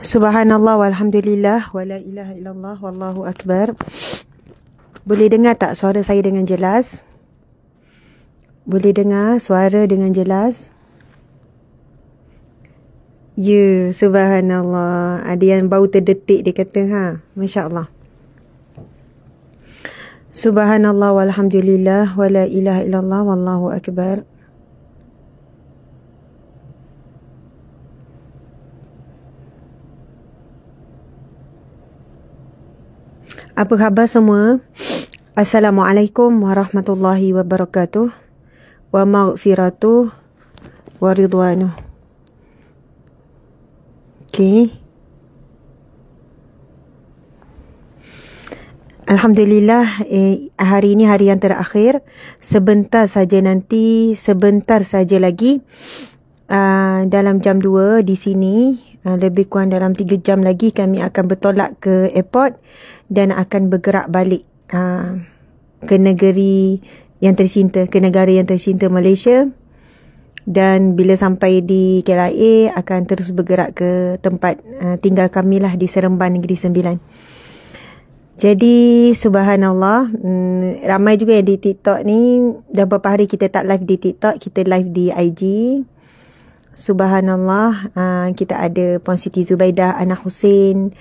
Subhanallah walhamdulillah wala ilaha illallah wallahu akbar. Boleh dengar tak suara saya dengan jelas? Boleh dengar suara dengan jelas? Ya, subhanallah. Ada yang bau terdetik dia kata, Masya Allah. Subhanallah walhamdulillah wala ilaha illallah wallahu akbar. Apa khabar semua? Assalamualaikum warahmatullahi wabarakatuh. Wa maghfiratuh wa ridwanuh. Okay. Alhamdulillah, hari ini hari yang terakhir. Sebentar saja nanti, sebentar saja lagi, dalam jam 2 di sini, lebih kurang dalam 3 jam lagi kami akan bertolak ke airport dan akan bergerak balik ke negeri yang tercinta, ke negara yang tercinta, Malaysia. Dan bila sampai di KLIA akan terus bergerak ke tempat tinggal kami lah di Seremban Negeri Sembilan. Jadi subhanallah, ramai juga yang di TikTok ni. Dah beberapa hari kita tak live di TikTok, kita live di IG. Subhanallah, kita ada Puan Siti Zubaidah Ana Hussein,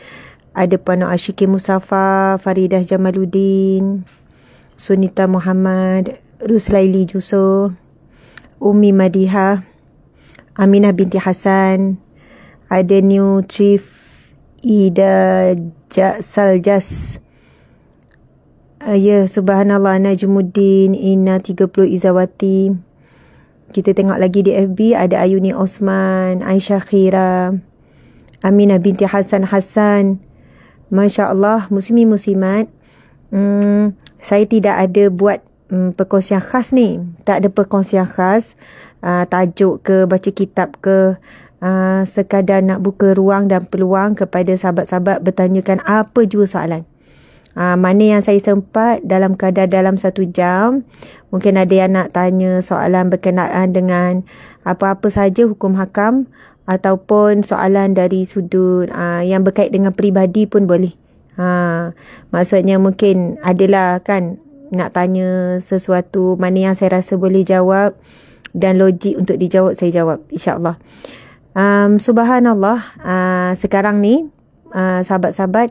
ada Puan Asyiki Musafa, Faridah Jamaluddin, Sunita Muhammad, Ruslaili Juso, Umi Madiha, Aminah binti Hassan, ada New Chief Ida Saljas, ya subhanallah, Najmuddin, Ina 30 Izawati. Kita tengok lagi di FB ada Ayuni Osman, Aisyah Khira, Aminah binti Hassan. Masya Allah, muslimin-muslimat. Saya tidak ada buat perkongsian khas ni. Tak ada perkongsian khas, tajuk ke, baca kitab ke, sekadar nak buka ruang dan peluang kepada sahabat-sahabat bertanyakan apa jua soalan. Mana yang saya sempat dalam kadar dalam 1 jam. Mungkin ada yang nak tanya soalan berkenaan dengan apa-apa saja hukum hakam, ataupun soalan dari sudut yang berkait dengan peribadi pun boleh. Maksudnya mungkin adalah kan nak tanya sesuatu mana yang saya rasa boleh jawab dan logik untuk dijawab, saya jawab insya-Allah. Subhanallah, sekarang ni sahabat-sahabat,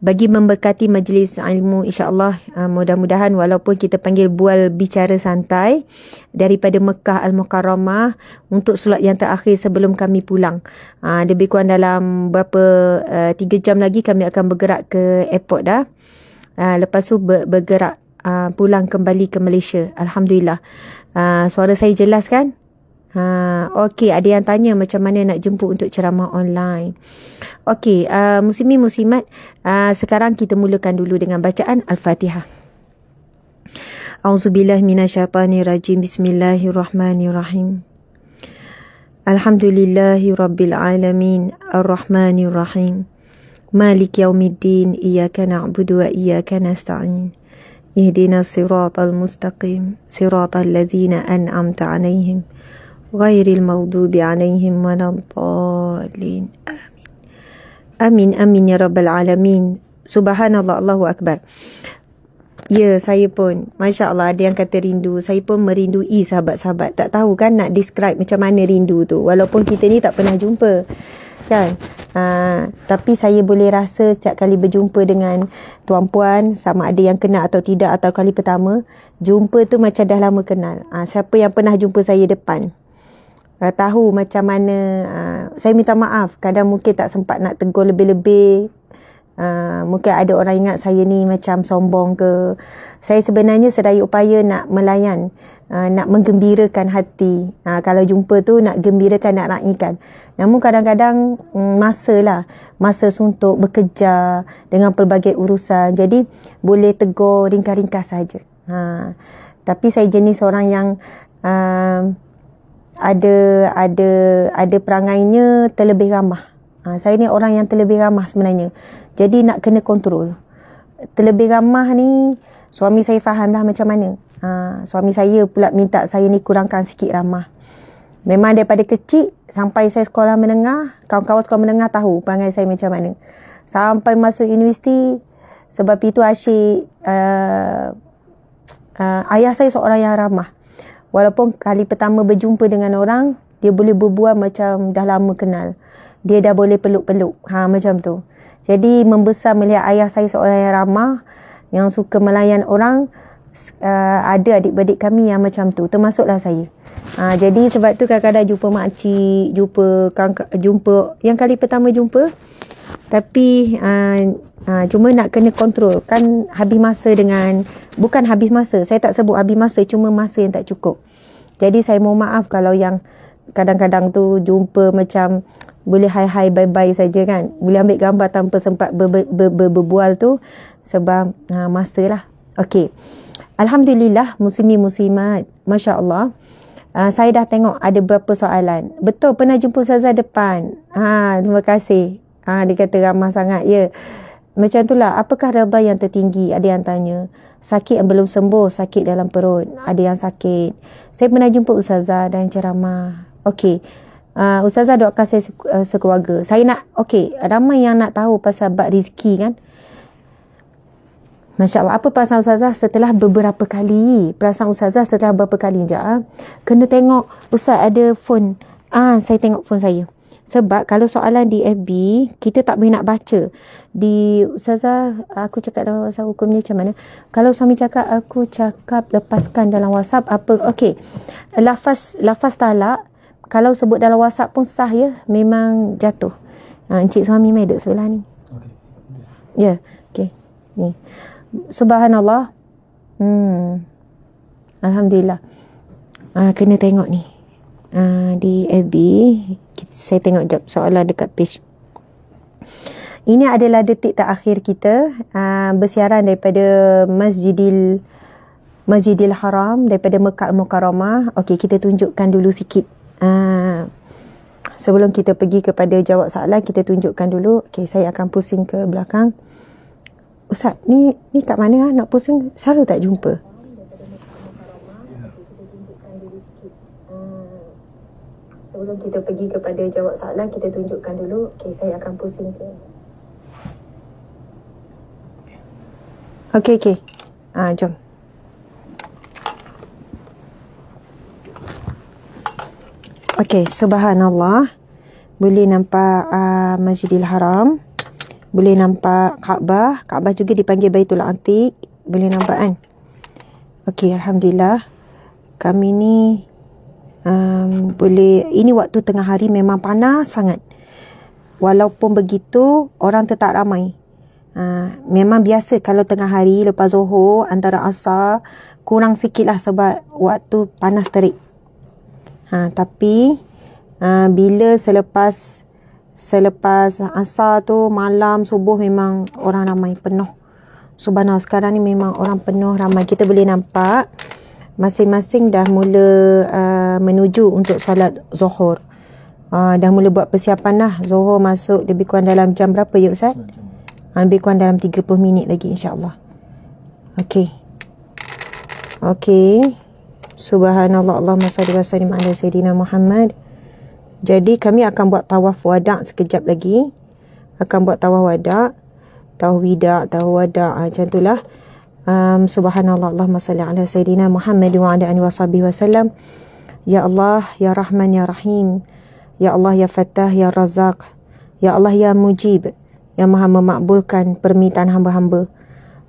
bagi memberkati majlis ilmu insya-Allah, mudah-mudahan walaupun kita panggil bual bicara santai daripada Mekah Al-Mukarramah untuk solat yang terakhir sebelum kami pulang. Lebih kurang dalam 3 jam lagi kami akan bergerak ke airport dah. Lepas tu bergerak pulang kembali ke Malaysia. Alhamdulillah. Suara saya jelas kan? Okey, ada yang tanya macam mana nak jemput untuk ceramah online. Okey, muslimin muslimat, sekarang kita mulakan dulu dengan bacaan Al-Fatihah. Auzubillahi minasyaitanirrajim. Bismillahirrahmanirrahim. Alhamdulillahi rabbil alamin, arrahmanirrahim, maliki yaumiddin, iyyaka na'budu wa iyyaka nasta'in. Ihdinas siratal mustaqim, siratal ladzina an'amta 'alaihim ghairil maghdubi 'alaihim waladdallin. Amin. Amin ya rabbal alamin. Subhanallah, Allahu akbar. Ya, saya pun, Masya Allah, ada yang kata rindu. Saya pun merindui sahabat-sahabat. Tak tahu kan nak describe macam mana rindu tu, walaupun kita ni tak pernah jumpa kan. Tapi saya boleh rasa setiap kali berjumpa dengan tuan-puan, sama ada yang kenal atau tidak, atau kali pertama jumpa tu macam dah lama kenal. Siapa yang pernah jumpa saya depan tahu macam mana. Saya minta maaf, kadang mungkin tak sempat nak tegur lebih-lebih. Mungkin ada orang ingat saya ni macam sombong ke. Saya sebenarnya sedaya upaya nak melayan, nak menggembirakan hati. Kalau jumpa tu nak gembirakan, nak raikan. Namun kadang-kadang masa suntuk bekerja dengan pelbagai urusan, jadi boleh tegur ringkas-ringkas saja. Tapi saya jenis orang yang ada perangainya terlebih ramah. Saya ni orang yang terlebih ramah sebenarnya. Jadi nak kena kontrol. Terlebih ramah ni suami saya faham dah macam mana. Suami saya pula minta saya ni kurangkan sikit ramah. Memang daripada kecil sampai saya sekolah menengah, kawan-kawan sekolah menengah tahu perangai saya macam mana. Sampai masuk universiti, sebab itu asyik ayah saya seorang yang ramah. Walaupun kali pertama berjumpa dengan orang, dia boleh berbual macam dah lama kenal. Dia dah boleh peluk-peluk. Macam tu. Jadi membesar melihat ayah saya seorang yang ramah, yang suka melayan orang. Ada adik-beradik kami yang macam tu, termasuklah saya. Jadi sebab tu kadang-kadang jumpa makcik, jumpa yang kali pertama jumpa, tapi cuma nak kena kontrol. Kan habis masa dengan, bukan habis masa, saya tak sebut habis masa, cuma masa yang tak cukup. Jadi saya mohon maaf kalau yang kadang-kadang tu jumpa macam boleh hai-hai bye-bye saja kan, boleh ambil gambar tanpa sempat berbual tu, sebab masa lah. Okey, alhamdulillah muslimin-muslimat, masya-Allah. Saya dah tengok ada berapa soalan. Betul, pernah jumpa Ustazah depan. Terima kasih. Dia kata ramah sangat. Ya, macam itulah. Apakah redha yang tertinggi? Ada yang tanya. Sakit yang belum sembuh, sakit dalam perut. Ada yang sakit. Saya pernah jumpa Ustazah dan ceramah. Okey, Ustazah doakan saya sekeluarga. Saya nak, okey, ramai yang nak tahu pasal bab rezeki kan. Masya Allah, apa perasaan Ustazah setelah beberapa kali? Perasaan Ustazah setelah beberapa kali sekejap. Kena tengok, Ustaz ada phone. Saya tengok phone saya. Sebab kalau soalan di FB, kita tak boleh nak baca. Di Ustazah, aku cakap dalam WhatsApp hukum ni macam mana? Kalau suami cakap, aku cakap lepaskan dalam WhatsApp, apa? Okey, lafaz talak, kalau sebut dalam WhatsApp pun sah ya, memang jatuh. Encik suami mai duduk sebelah ni. Ya, okey. Ni. Subhanallah. Alhamdulillah. Kena tengok ni. Di FB, saya tengok jap soalan dekat page. Ini adalah detik terakhir kita bersiaran daripada Masjidil Haram, daripada Mekah Al-Mukarramah. Okey, kita tunjukkan dulu sikit. Sebelum kita pergi kepada jawab soalan, kita tunjukkan dulu. Okey, saya akan pusing ke belakang. Ustaz, ni kat mana nak pusing? Selalu tak jumpa. Sebelum kita pergi kepada jawab soalan, kita tunjukkan dulu. Okey, saya akan pusing ke. Okey. Jom. Okey, subhanallah. Boleh nampak Masjidil Haram. Boleh nampak Kaabah. Kaabah juga dipanggil Baitul Atiq. Boleh nampak kan? Okey, alhamdulillah. Kami ni boleh, ini waktu tengah hari memang panas sangat. Walaupun begitu, orang tetap ramai. Memang biasa kalau tengah hari lepas Zuhur, antara asar, kurang sikit lah sebab waktu panas terik. Tapi bila selepas asar tu, malam, subuh, memang orang ramai, penuh. Subhanallah, sekarang ni memang orang penuh, ramai. Kita boleh nampak masing-masing dah mula menuju untuk solat Zuhur. Dah mula buat persiapan lah. Zuhur masuk lebih kurang dalam jam berapa ya Ustaz? Lebih kurang dalam 30 minit lagi insyaAllah. Okey. Subhanallah, Allahumma salli wa sallim ala Sayyidina Muhammad. Jadi kami akan buat tawaf wada' sekejap lagi. Akan buat tawaf wada', tawaf wada', macam itulah. Subhanallah, Allahumma salli ala Sayyidina Muhammad wa ala alihi wa sallam. Ya Allah, Ya Rahman, Ya Rahim. Ya Allah, Ya Fattah, Ya Razak. Ya Allah, Ya Mujib, yang maha memakbulkan permintaan hamba-hamba.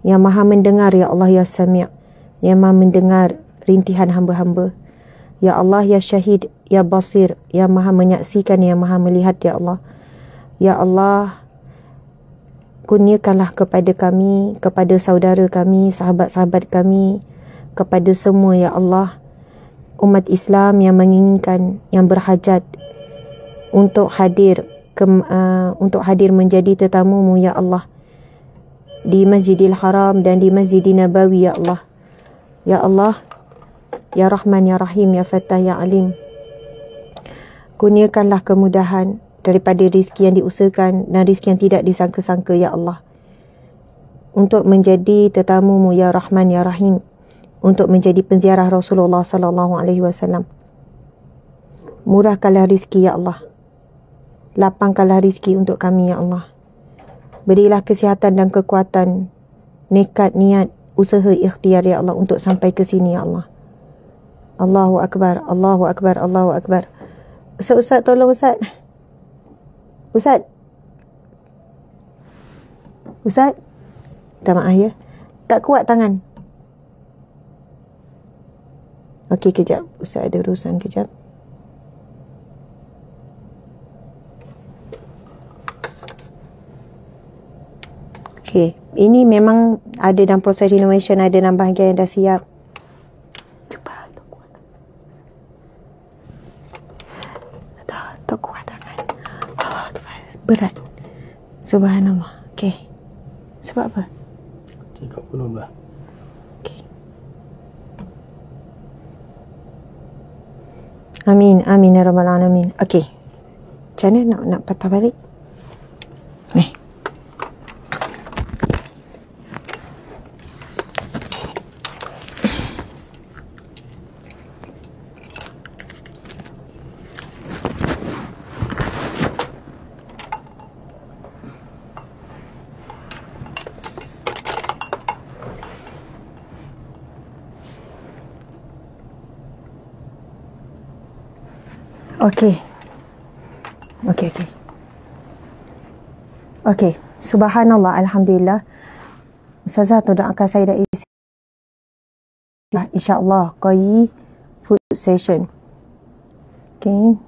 Yang maha mendengar, Ya Allah, Ya Sami', yang maha mendengar rintihan hamba-hamba. Ya Allah, Ya Syahid, Ya Basir, yang maha menyaksikan, yang maha melihat, Ya Allah. Ya Allah, kurniakanlah kepada kami, kepada saudara kami, sahabat-sahabat kami, kepada semua, Ya Allah, umat Islam yang menginginkan, yang berhajat untuk hadir menjadi tetamu-Mu, Ya Allah, di Masjidil Haram dan di Masjidil Nabawi, Ya Allah. Ya Allah, Ya Rahman, Ya Rahim, Ya Fattah, Ya Alim. Kurniakanlah kemudahan daripada rizki yang diusahakan dan rizki yang tidak disangka-sangka, Ya Allah, untuk menjadi tetamu-Mu, Ya Rahman, Ya Rahim, untuk menjadi penziarah Rasulullah sallallahu alaihi wasallam. Murahkanlah rizki ya Allah. Lapangkanlah rizki untuk kami ya Allah. Berilah kesihatan dan kekuatan, nekat, niat, usaha, ikhtiar ya Allah untuk sampai ke sini ya Allah. Allahu Akbar, Allahu Akbar, Allahu Akbar. Ustaz, tolong Ustaz. Ustaz. Ustaz. Minta maaf ya. Tak kuat tangan. Okey, kejap. Ustaz ada urusan kejap. Okey, ini memang ada dalam proses renovation, ada dalam bahagian yang dah siap. Cepat, tak kuat tangan. Allah Akbar. Berat. Subhanallah. Okey. Sebab apa? Cakap pun lah. Okey. Amin, amin ya rabbal alamin. Okey. Macam mana nak patah balik? Ni. Okey. Okey. Subhanallah, alhamdulillah. Ustazah tu doakan saya dah isi. InsyaAllah, koi food session. Okey.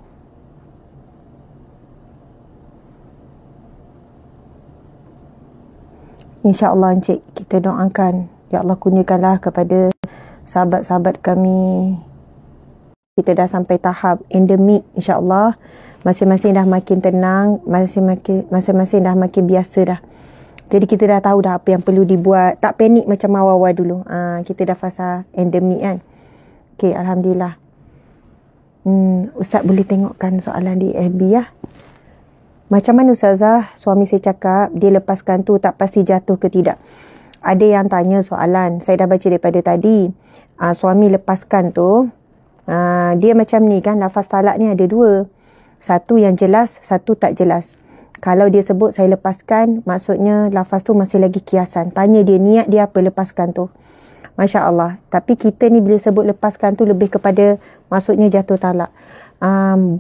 InsyaAllah Encik, kita doakan. Ya Allah, kurniakanlah kepada sahabat-sahabat kami. Kita dah sampai tahap endemik, insyaAllah. Masing-masing dah makin tenang, masing-masing dah makin biasa dah. Jadi kita dah tahu dah apa yang perlu dibuat. Tak panik macam awal-awal dulu. Kita dah fasa endemik kan. Okey, alhamdulillah. Ustaz boleh tengokkan soalan di FB ya. Macam mana Ustazah, suami saya cakap dia lepaskan tu tak pasti jatuh ke tidak. Ada yang tanya soalan, saya dah baca daripada tadi. Suami lepaskan tu, dia macam ni kan, lafaz talak ni ada dua. Satu yang jelas, satu tak jelas. Kalau dia sebut saya lepaskan, maksudnya lafaz tu masih lagi kiasan. Tanya dia niat dia apa lepaskan tu. Masya Allah. Tapi kita ni bila sebut lepaskan tu lebih kepada maksudnya jatuh talak.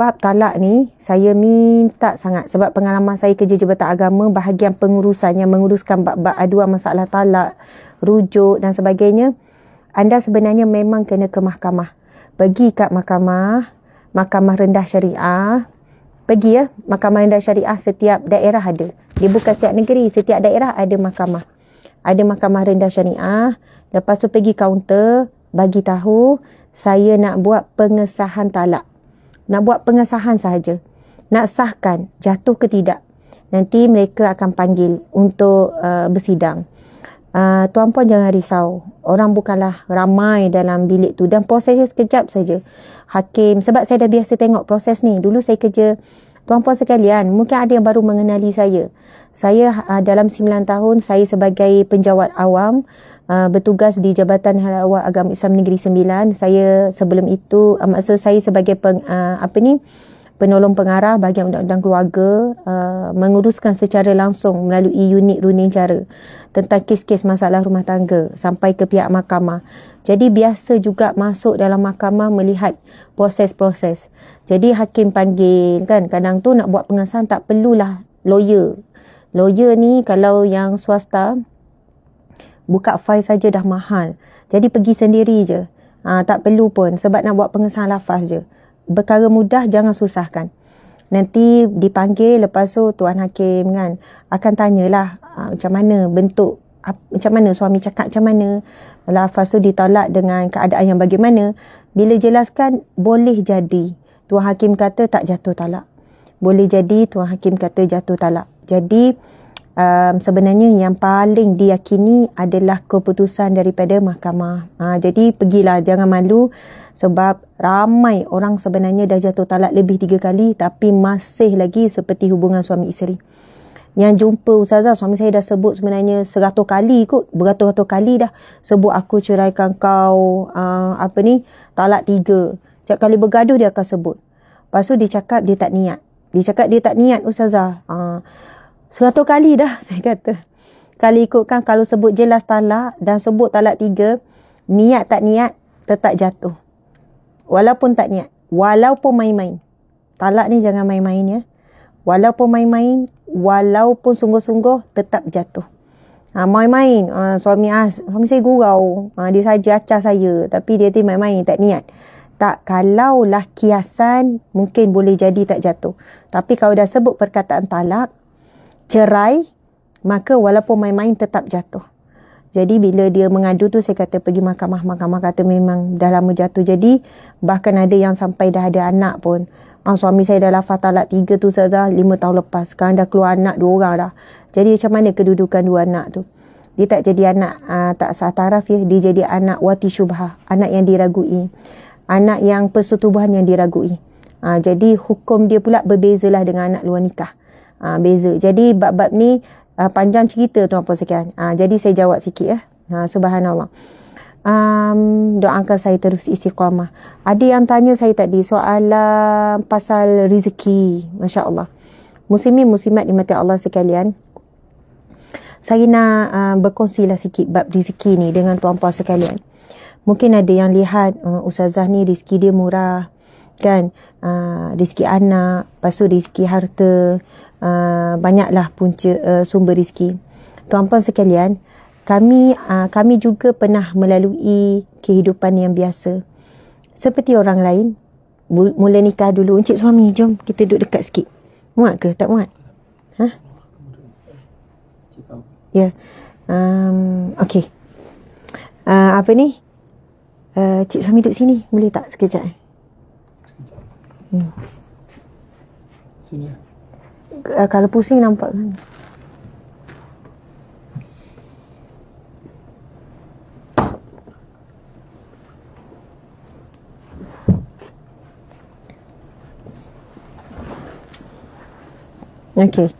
Bab talak ni saya minta sangat sebab pengalaman saya kerja Jabatan Agama, bahagian pengurusan yang menguruskan bab-bab aduan masalah talak, rujuk dan sebagainya. Anda sebenarnya memang kena ke mahkamah. Pergi kat mahkamah rendah syariah. Pergi ya, mahkamah rendah syariah setiap daerah ada. Dia bukan setiap negeri, setiap daerah ada mahkamah. Ada mahkamah rendah syariah. Lepas tu pergi kaunter, bagi tahu saya nak buat pengesahan talak. Nak buat pengesahan sahaja. Nak sahkan jatuh ke tidak. Nanti mereka akan panggil untuk bersidang. Tuan puan jangan risau. Orang bukanlah ramai dalam bilik tu. Dan prosesnya sekejap saja. Hakim, sebab saya dah biasa tengok proses ni. Dulu saya kerja, tuan puan sekalian, mungkin ada yang baru mengenali saya. Saya dalam 9 tahun, saya sebagai penjawat awam, bertugas di Jabatan Hal Ehwal Agama Islam Negeri Sembilan. Saya sebelum itu, maksud saya sebagai penolong pengarah bahagian undang-undang keluarga, menguruskan secara langsung melalui unit runding cara tentang kes-kes masalah rumah tangga sampai ke pihak mahkamah. Jadi biasa juga masuk dalam mahkamah melihat proses-proses. Jadi hakim panggil kan, kadang tu nak buat pengesahan tak perlulah lawyer. Lawyer ni kalau yang swasta, buka file saja dah mahal. Jadi pergi sendiri je. Tak perlu pun sebab nak buat pengesahan lafaz je. Perkara mudah, jangan susahkan. Nanti dipanggil, lepas tu Tuan Hakim kan akan tanyalah macam mana bentuk, macam mana suami cakap macam mana. Lafaz tu ditolak dengan keadaan yang bagaimana. Bila jelaskan, boleh jadi Tuan Hakim kata tak jatuh talak. Boleh jadi Tuan Hakim kata jatuh talak. Jadi sebenarnya yang paling diyakini adalah keputusan daripada mahkamah. Jadi pergilah, jangan malu sebab ramai orang sebenarnya dah jatuh talak lebih 3 kali tapi masih lagi seperti hubungan suami isteri. Yang jumpa Ustazah, suami saya dah sebut sebenarnya 100 kali kot, beratus-ratus kali dah sebut aku ceraikan kau, talak 3. Setiap kali bergaduh dia akan sebut. Lepas tu dia cakap dia tak niat. Dia cakap dia tak niat Ustazah. 100 kali dah saya kata. Kalau ikutkan, kalau sebut jelas talak dan sebut talak 3, niat tak niat tetap jatuh. Walaupun tak niat. Walaupun main-main. Talak ni jangan main-main ya. Walaupun main-main, walaupun sungguh-sungguh, tetap jatuh. Main-main. Suami saya gurau. Dia saja acah saya. Tapi dia main-main, tak niat. Tak, kalaulah kiasan, mungkin boleh jadi tak jatuh. Tapi kalau dah sebut perkataan talak, cerai, maka walaupun main-main tetap jatuh. Jadi bila dia mengadu tu, saya kata pergi mahkamah. Mahkamah kata memang dah lama jatuh. Jadi bahkan ada yang sampai dah ada anak pun. Suami saya dah lafaz talak 3 tu Ustazah 5 tahun lepas. Sekarang dah keluar anak 2 orang dah. Jadi macam mana kedudukan 2 anak tu? Dia tak jadi anak tak sah taraf ya. Dia jadi anak wati syubhah. Anak yang diragui. Anak yang persetubuhan yang diragui. Jadi hukum dia pula berbezalah dengan anak luar nikah. Beza. Jadi bab-bab ni panjang cerita tuan-puan sekalian. Jadi saya jawab sikit ya. Subhanallah. Doakan saya terus istiqamah. Ada yang tanya saya tadi soalan pasal rezeki. Masya Allah. Muslimin muslimat dimati Allah sekalian. Saya nak berkongsilah sikit bab rezeki ni dengan tuan-puan sekalian. Mungkin ada yang lihat Ustazah ni rezeki dia murah. Kan? Rezeki anak. Lepas tu rezeki harta. Banyaklah punca sumber rezeki. Tuan-puan sekalian, kami juga pernah melalui kehidupan yang biasa. Seperti orang lain, mula nikah dulu. Encik suami, jom kita duduk dekat sikit. Muat ke? Tak muat? Ya. Okey. Apa ni? Cik suami duduk sini. Boleh tak sekejap? Sini. Kalau pusing nampak sana. Okey.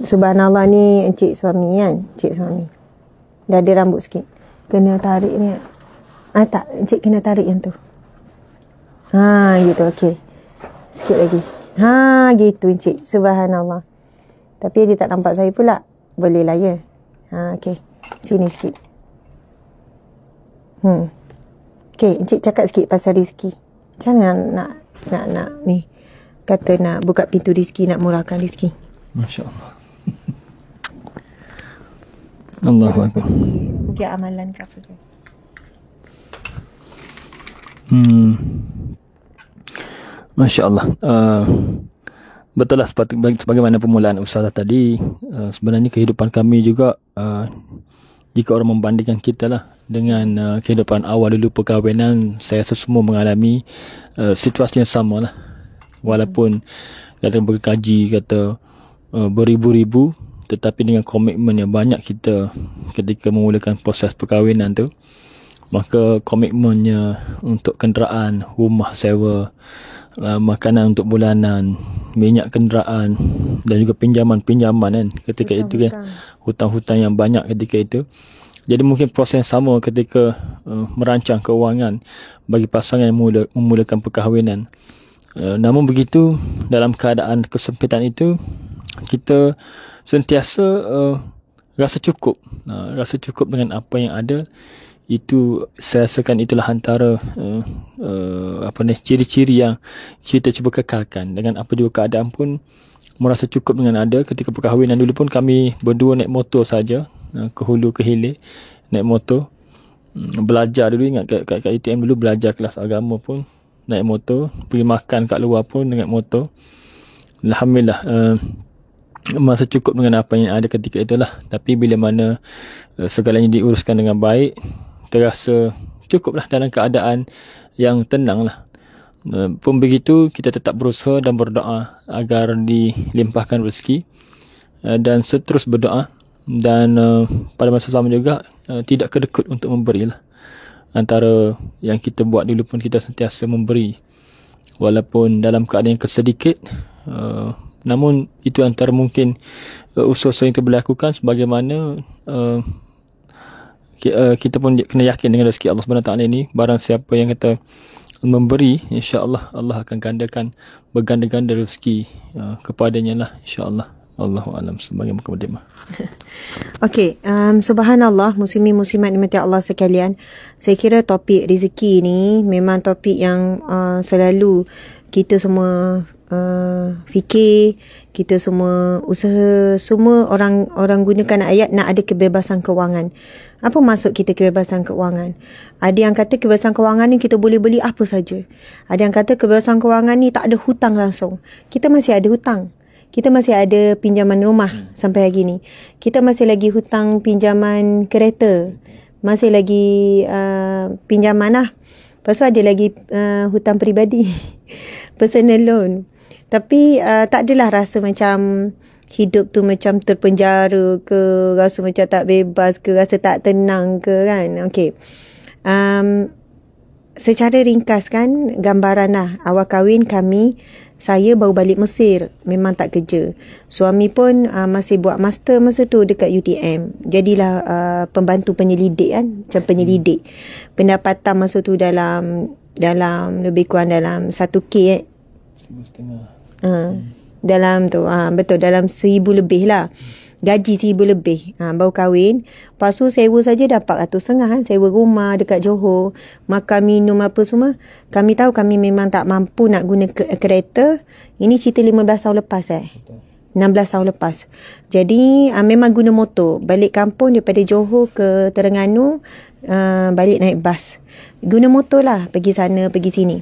Subhanallah ni encik suami kan? Encik suami. Dah ada rambut sikit. Kena tarik ni. Tak, encik kena tarik yang tu. Gitu, okey. Sikit lagi. Gitu encik. Subhanallah. Tapi dia tak nampak saya pula. Boleh lah ya. Okey. Sini sikit. Okey, encik cakap sikit pasal rezeki. Macam mana nak ni kata nak buka pintu rezeki, nak murahkan rezeki. Masya-Allah. Allahu Akbar. Mungkin amalan ke apa ke? Masya-Allah. Betul lah sebagaimana permulaan Ustazah tadi, sebenarnya kehidupan kami juga jika orang membandingkan kita lah dengan kehidupan awal dulu perkahwinan, saya rasa semua mengalami situasi yang sama lah. Walaupun kata bergaji, kata beribu-ribu, tetapi dengan komitmen yang banyak kita ketika memulakan proses perkahwinan tu, maka komitmennya untuk kenderaan, rumah sewa, makanan untuk bulanan, minyak kenderaan dan juga pinjaman-pinjaman kan ketika itu kan, hutang-hutang yang banyak ketika itu. Jadi mungkin proses yang sama ketika merancang keuangan bagi pasangan yang memulakan perkahwinan. Namun begitu, dalam keadaan kesempitan itu, kita sentiasa rasa cukup. Rasa cukup dengan apa yang ada. Itu saya rasakan itulah antara ciri-ciri yang kita cuba kekalkan. Dengan apa juga keadaan pun merasa cukup dengan ada. Ketika perkahwinan dulu pun kami berdua naik motor saja, ke hulu ke hilir naik motor. Belajar dulu, ingat kat ITM dulu belajar kelas agama pun naik motor, pergi makan kat luar pun naik motor. Alhamdulillah, masa cukup dengan apa yang ada ketika itulah. Tapi bila mana segalanya diuruskan dengan baik, terasa cukuplah dalam keadaan yang tenang lah. Pun begitu, kita tetap berusaha dan berdoa agar dilimpahkan rezeki, dan seterus berdoa, dan pada masa sama juga tidak kedekut untuk memberi lah. Antara yang kita buat dulu pun kita sentiasa memberi walaupun dalam keadaan yang kesedikit, namun itu antara mungkin usaha yang kita boleh lakukan, sebagaimana kita pun kena yakin dengan rezeki Allah SWT ini. Barang siapa yang kata memberi, insya-Allah Allah akan gandakan berganda-ganda rezeki kepadanya lah, insya-Allah. Allahu alam sebagai mukadimah. Okey, subhanallah, muslimin muslimat dimati Allah sekalian. Saya kira topik rezeki ni memang topik yang selalu kita semua fikir, kita semua usaha, semua orang gunakan ayat nak ada kebebasan kewangan. Apa maksud kita kebebasan kewangan? Ada yang kata kebebasan kewangan ni kita boleh beli apa saja. Ada yang kata kebebasan kewangan ni tak ada hutang langsung. Kita masih ada hutang. Kita masih ada pinjaman rumah sampai hari ni. Kita masih lagi hutang pinjaman kereta. Masih lagi pinjaman lah. Lepas tu ada lagi hutang peribadi. Personal loan. Tapi tak adalah rasa macam hidup tu macam terpenjara ke, rasa macam tak bebas ke, rasa tak tenang ke kan. Okey. Secara ringkas kan, gambaran lah. Awal kahwin saya baru balik Mesir. Memang tak kerja. Suami pun masih buat master masa tu dekat UTM. Jadilah pembantu penyelidik kan. Macam penyelidik. Pendapatan masa tu dalam lebih kurang dalam 1K dalam tu betul, dalam 1,000 lebih lah. Gaji 1,000 lebih. Baru kahwin. Lepas tu sewa saja dah 400,500 kan. Sewa rumah dekat Johor. Makan minum apa semua. Kami tahu kami memang tak mampu nak guna kereta. Ini cerita 15 tahun lepas 16 tahun lepas. Jadi memang guna motor. Balik kampung daripada Johor ke Terengganu, balik naik bas. Guna motor lah. Pergi sana, pergi sini.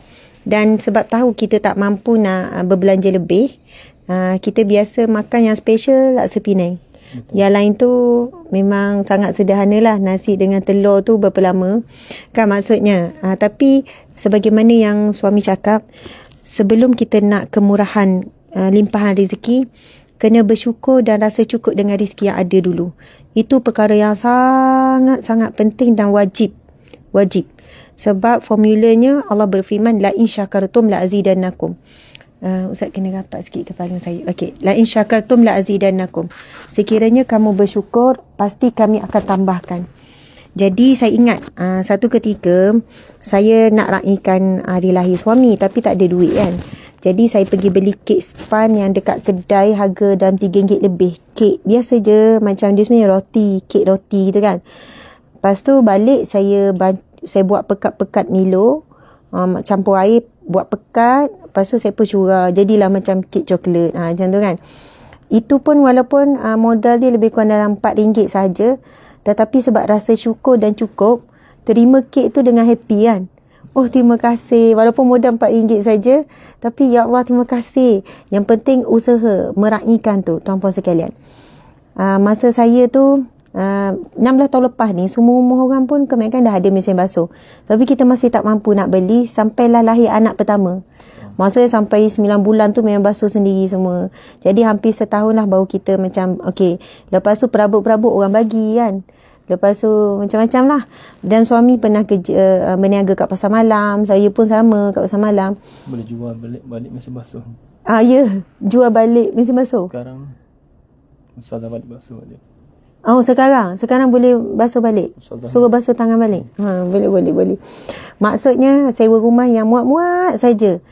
Dan sebab tahu kita tak mampu nak berbelanja lebih, kita biasa makan yang special laksa Penang. Yang lain tu memang sangat sederhana lah. Nasi dengan telur tu berapa lama kan maksudnya. Tapi sebagaimana yang suami cakap, sebelum kita nak kemurahan, limpahan rezeki, kena bersyukur dan rasa cukup dengan rezeki yang ada dulu. Itu perkara yang sangat-sangat penting dan wajib. Sebab formulanya Allah berfirman, la in syakartum la azidannakum. Ustaz kena rapat sikit kepala saya. Okey, la in syakartum la azidannakum. Sekiranya kamu bersyukur, pasti kami akan tambahkan. Jadi saya ingat satu ketika saya nak raikan hari lahir suami tapi tak ada duit kan. Jadi saya pergi beli kek span yang dekat kedai harga dalam RM3 lebih. Kek biasa je, macam dia sebenarnya kek roti gitu kan. Lepas tu balik saya buat pekat-pekat Milo, campur air, buat pekat, lepas tu saya pun curah, jadilah macam kek coklat, macam tu kan. Itu pun walaupun modal dia lebih kurang dalam RM4 saja, tetapi sebab rasa syukur dan cukup, terima kek tu dengan happy kan. Oh terima kasih, walaupun modal RM4 saja, tapi ya Allah terima kasih. Yang penting usaha meraihkan tu, tuan-puan sekalian. Masa saya tu 16 tahun lepas ni, semua rumah orang pun kebanyakan dah ada mesin basuh. Tapi kita masih tak mampu nak beli sampailah lahir anak pertama. Maksudnya sampai 9 bulan tu memang basuh sendiri semua. Jadi hampir setahun lah baru kita macam, okey. Lepas tu perabot-perabot orang bagi kan. Lepas tu macam-macam lah. Dan suami pernah kerja, berniaga kat pasar malam. Saya pun sama kat pasar malam. Boleh jual balik mesin basuh. Ya, jual balik mesin basuh. Sekarang usaha balik basuh balik. Oh sekarang boleh basuh balik. Suruh basuh tangan balik. Boleh. Maksudnya sewa rumah yang muat-muat saja.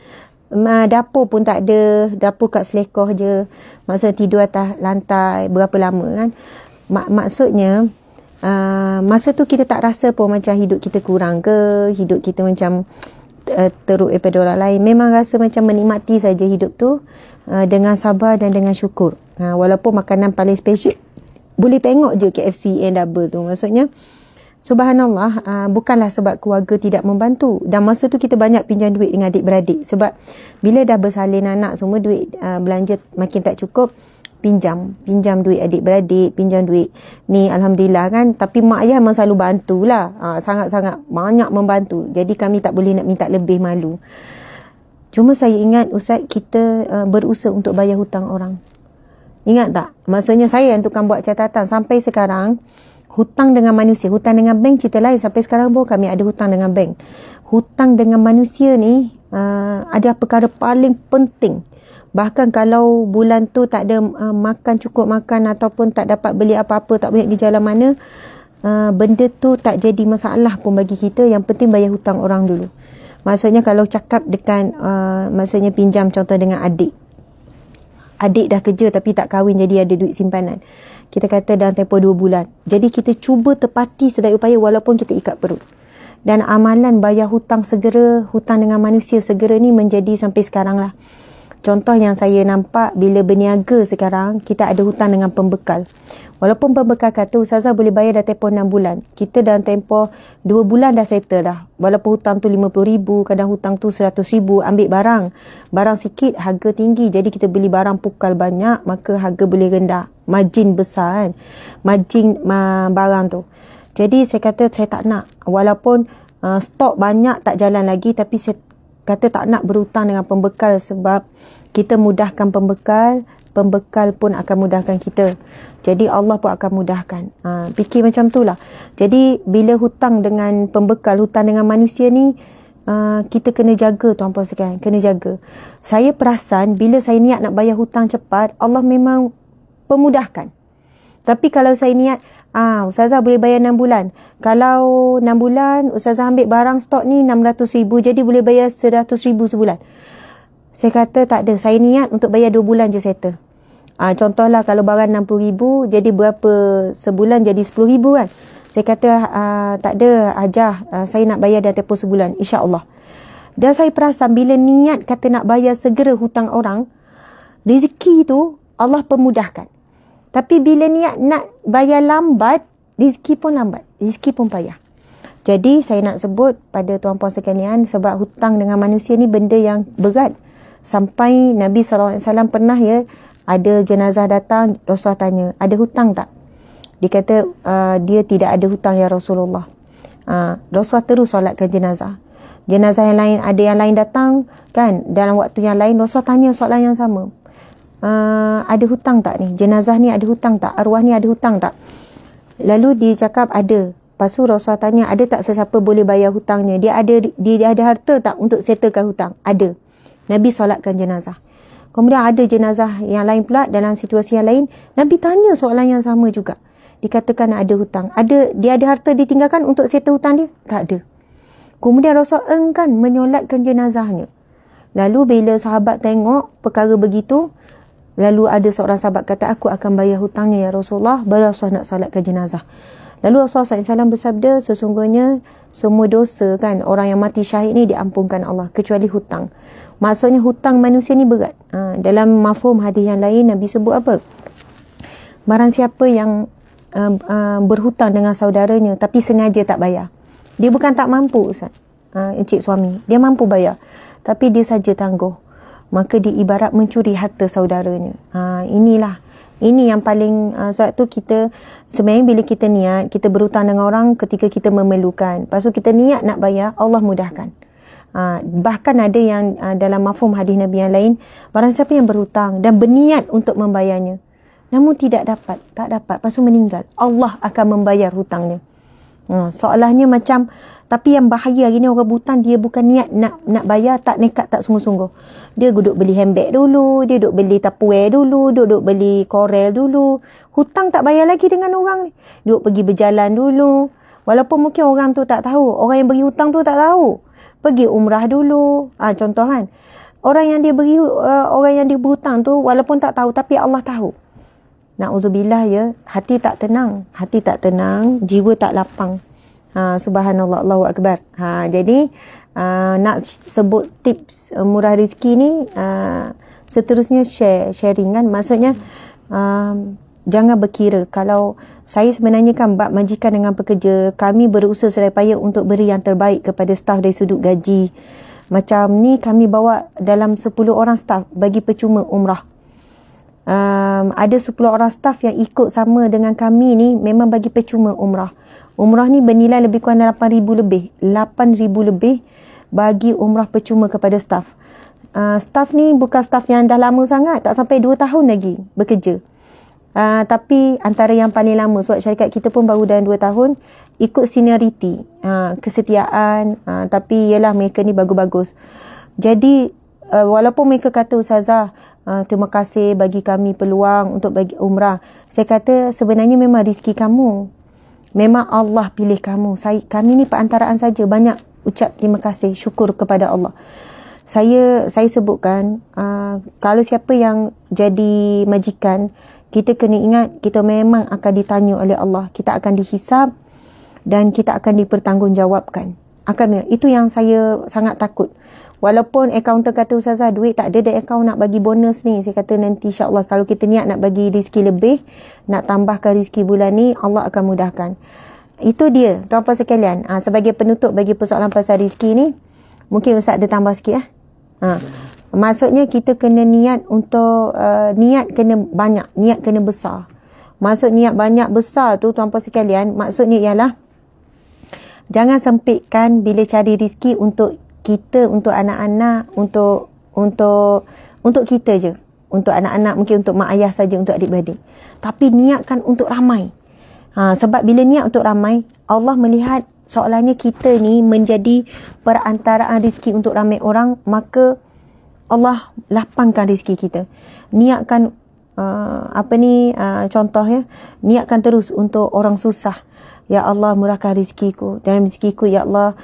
Dapur pun tak ada, dapur kat selekoh je. Maksudnya tidur atas lantai berapa lama kan. Maksudnya masa tu kita tak rasa pun macam hidup kita kurang ke, hidup kita macam teruk daripada orang lain. Memang rasa macam menikmati saja hidup tu dengan sabar dan dengan syukur. Walaupun makanan paling spesial boleh tengok je KFC and double tu. Maksudnya subhanallah, bukanlah sebab keluarga tidak membantu. Dan masa tu kita banyak pinjam duit dengan adik-beradik. Sebab bila dah bersalin anak semua, duit belanja makin tak cukup, pinjam duit adik-beradik, pinjam duit ni, alhamdulillah kan. Tapi mak ayah memang selalu bantulah, sangat-sangat banyak membantu. Jadi kami tak boleh nak minta lebih, malu. Cuma saya ingat Ustaz, kita berusaha untuk bayar hutang orang. Ingat tak? Maksudnya saya yang tukang buat catatan sampai sekarang. Hutang dengan manusia, hutang dengan bank cerita lain. Sampai sekarang pun kami ada hutang dengan bank. Hutang dengan manusia ni ada perkara paling penting. Bahkan kalau bulan tu tak ada cukup makan ataupun tak dapat beli apa-apa, tak boleh pergi jalan mana, benda tu tak jadi masalah pun bagi kita. Yang penting bayar hutang orang dulu. Maksudnya kalau cakap dengan maksudnya pinjam contoh dengan adik dah kerja tapi tak kahwin, jadi ada duit simpanan, kita kata dalam tempoh 2 bulan. Jadi kita cuba tepati sedaya upaya walaupun kita ikat perut. Dan amalan bayar hutang segera, hutang dengan manusia segera ni menjadi sampai sekarang lah. Contoh yang saya nampak bila berniaga sekarang, kita ada hutang dengan pembekal. Walaupun pembekal kata Ustazah boleh bayar dah tempoh 6 bulan. Kita dalam tempoh 2 bulan dah settle dah. Walaupun hutang tu RM50,000, kadang hutang tu RM100,000, ambil barang. Barang sikit, harga tinggi. Jadi kita beli barang pukal banyak, maka harga boleh rendah. Margin besar kan. Margin barang tu. Jadi saya kata saya tak nak. Walaupun stok banyak tak jalan lagi, tapi saya kata tak nak berhutang dengan pembekal sebab kita mudahkan pembekal pun akan mudahkan kita. Jadi Allah pun akan mudahkan. Fikir macam tu lah. Jadi bila hutang dengan pembekal, hutang dengan manusia ni, kita kena jaga tuan-puan sekalian. Kena jaga. Saya perasan bila saya niat nak bayar hutang cepat, Allah memang pemudahkan. Tapi kalau saya niat, Ustazah boleh bayar 6 bulan. Kalau 6 bulan, Ustazah ambil barang stok ni RM600,000, jadi boleh bayar RM100,000 sebulan. Saya kata tak ada. Saya niat untuk bayar 2 bulan je settle. Contohlah kalau barang RM60,000, jadi berapa sebulan jadi RM10,000 kan. Saya kata tak ada, Hajah, saya nak bayar dah tempoh sebulan, insya-Allah. Dan saya perasan bila niat kata nak bayar segera hutang orang, rezeki tu Allah pemudahkan. Tapi bila niat nak bayar lambat, rezeki pun lambat, rezeki pun payah. Jadi saya nak sebut pada tuan-puan sekalian, sebab hutang dengan manusia ni benda yang berat. Sampai Nabi SAW pernah ada jenazah datang, Rasulullah tanya, ada hutang tak? Dia kata, dia tidak ada hutang ya Rasulullah. Rasulullah terus solatkan jenazah. Jenazah yang lain, ada yang lain datang kan, dalam waktu yang lain, Rasulullah tanya soalan yang sama. Ada hutang tak ni? Jenazah ni ada hutang tak? Arwah ni ada hutang tak? Lalu dia cakap ada. Lepas tu Rasulullah tanya, ada tak sesiapa boleh bayar hutangnya? Dia ada harta tak untuk settlekan hutang? Ada. Nabi solatkan jenazah. Kemudian ada jenazah yang lain pula dalam situasi yang lain, Nabi tanya soalan yang sama juga. Dikatakan ada hutang. Dia ada harta ditinggalkan untuk settle hutang dia? Tak ada. Kemudian Rasul enggan menyolatkan jenazahnya. Lalu bila sahabat tengok perkara begitu, lalu ada seorang sahabat kata, aku akan bayar hutangnya ya Rasulullah. Baru Rasulullah nak solatkan jenazah. Lalu Rasulullah SAW bersabda, sesungguhnya semua dosa kan, orang yang mati syahid ni diampunkan Allah, kecuali hutang. Maksudnya hutang manusia ni berat. Dalam mafhum hadis yang lain, Nabi sebut apa? Barang siapa yang berhutang dengan saudaranya tapi sengaja tak bayar. Dia bukan tak mampu, Ustaz. Encik suami, dia mampu bayar, tapi dia saja tangguh. Maka dia ibarat mencuri harta saudaranya. Ini yang paling sebab tu kita sebenarnya bila kita niat, kita berhutang dengan orang ketika kita memerlukan. Lepas tu kita niat nak bayar, Allah mudahkan. Bahkan ada yang dalam mafhum hadis Nabi yang lain, barang siapa yang berhutang dan berniat untuk membayarnya, namun tak dapat, lepas tu meninggal, Allah akan membayar hutangnya. Soalnya macam, tapi yang bahaya hari ni orang berhutang, dia bukan niat nak bayar, tak nekat, tak sungguh-sungguh. Dia duduk beli handbag dulu, dia duduk beli Tupperware dulu, duduk beli Corel dulu. Hutang tak bayar lagi dengan orang ni. Duduk pergi berjalan dulu. Walaupun mungkin orang tu tak tahu, orang yang beri hutang tu tak tahu. Pergi umrah dulu. Contoh kan. Orang yang dia berhutang tu walaupun tak tahu, tapi Allah tahu. Na'udzubillah hati tak tenang, jiwa tak lapang. Subhanallah, Allahu Akbar. Jadi nak sebut tips murah rezeki ni, seterusnya sharing kan. Maksudnya jangan berkira. Kalau saya sebenarnya kan bab majikan dengan pekerja, kami berusaha sedaya payah untuk beri yang terbaik kepada staf dari sudut gaji. Macam ni kami bawa dalam 10 orang staf bagi percuma umrah. Ada 10 orang staf yang ikut sama dengan kami ni memang bagi percuma umrah. Umrah ni bernilai lebih kurang 8,000 lebih. 8,000 lebih bagi umrah percuma kepada staf. Staf ni bukan staf yang dah lama sangat, tak sampai 2 tahun lagi bekerja. Tapi antara yang paling lama, sebab syarikat kita pun baru dalam 2 tahun, ikut seniority, kesetiaan, tapi yelah mereka ni bagus-bagus. Jadi walaupun mereka kata Ustazah, terima kasih bagi kami peluang untuk bagi umrah, saya kata sebenarnya memang rezeki kamu, memang Allah pilih kamu. Kami ni perantaraan saja. Banyak ucap terima kasih, syukur kepada Allah. Saya sebutkan, kalau siapa yang jadi majikan, kita kena ingat kita memang akan ditanya oleh Allah. Kita akan dihisab dan kita akan dipertanggungjawabkan. Itu yang saya sangat takut. Walaupun akauntan kata, Ustazah, duit tak ada akaun nak bagi bonus ni. Saya kata nanti insyaAllah kalau kita niat nak bagi rezeki lebih, nak tambahkan rezeki bulan ni, Allah akan mudahkan. Itu dia, tuan-puan sekalian. Sebagai penutup bagi persoalan pasal rezeki ni, mungkin Ustaz ada tambah sikit. Maksudnya kita kena niat untuk, niat kena banyak, niat kena besar. Maksud niat banyak besar tu, tuan-puan sekalian, maksudnya ialah, jangan sempitkan bila cari rezeki untuk kita, untuk anak-anak, untuk kita je. Untuk anak-anak, mungkin untuk mak ayah saja, untuk adik-beradik. Tapi niatkan untuk ramai. Sebab bila niat untuk ramai, Allah melihat soalannya kita ni menjadi perantaraan rezeki untuk ramai orang, maka Allah lapangkan rezeki kita. Niatkan, contoh ya, niatkan terus untuk orang susah. Ya Allah, murahkan rezekiku. Dalam rezekiku, Ya Allah,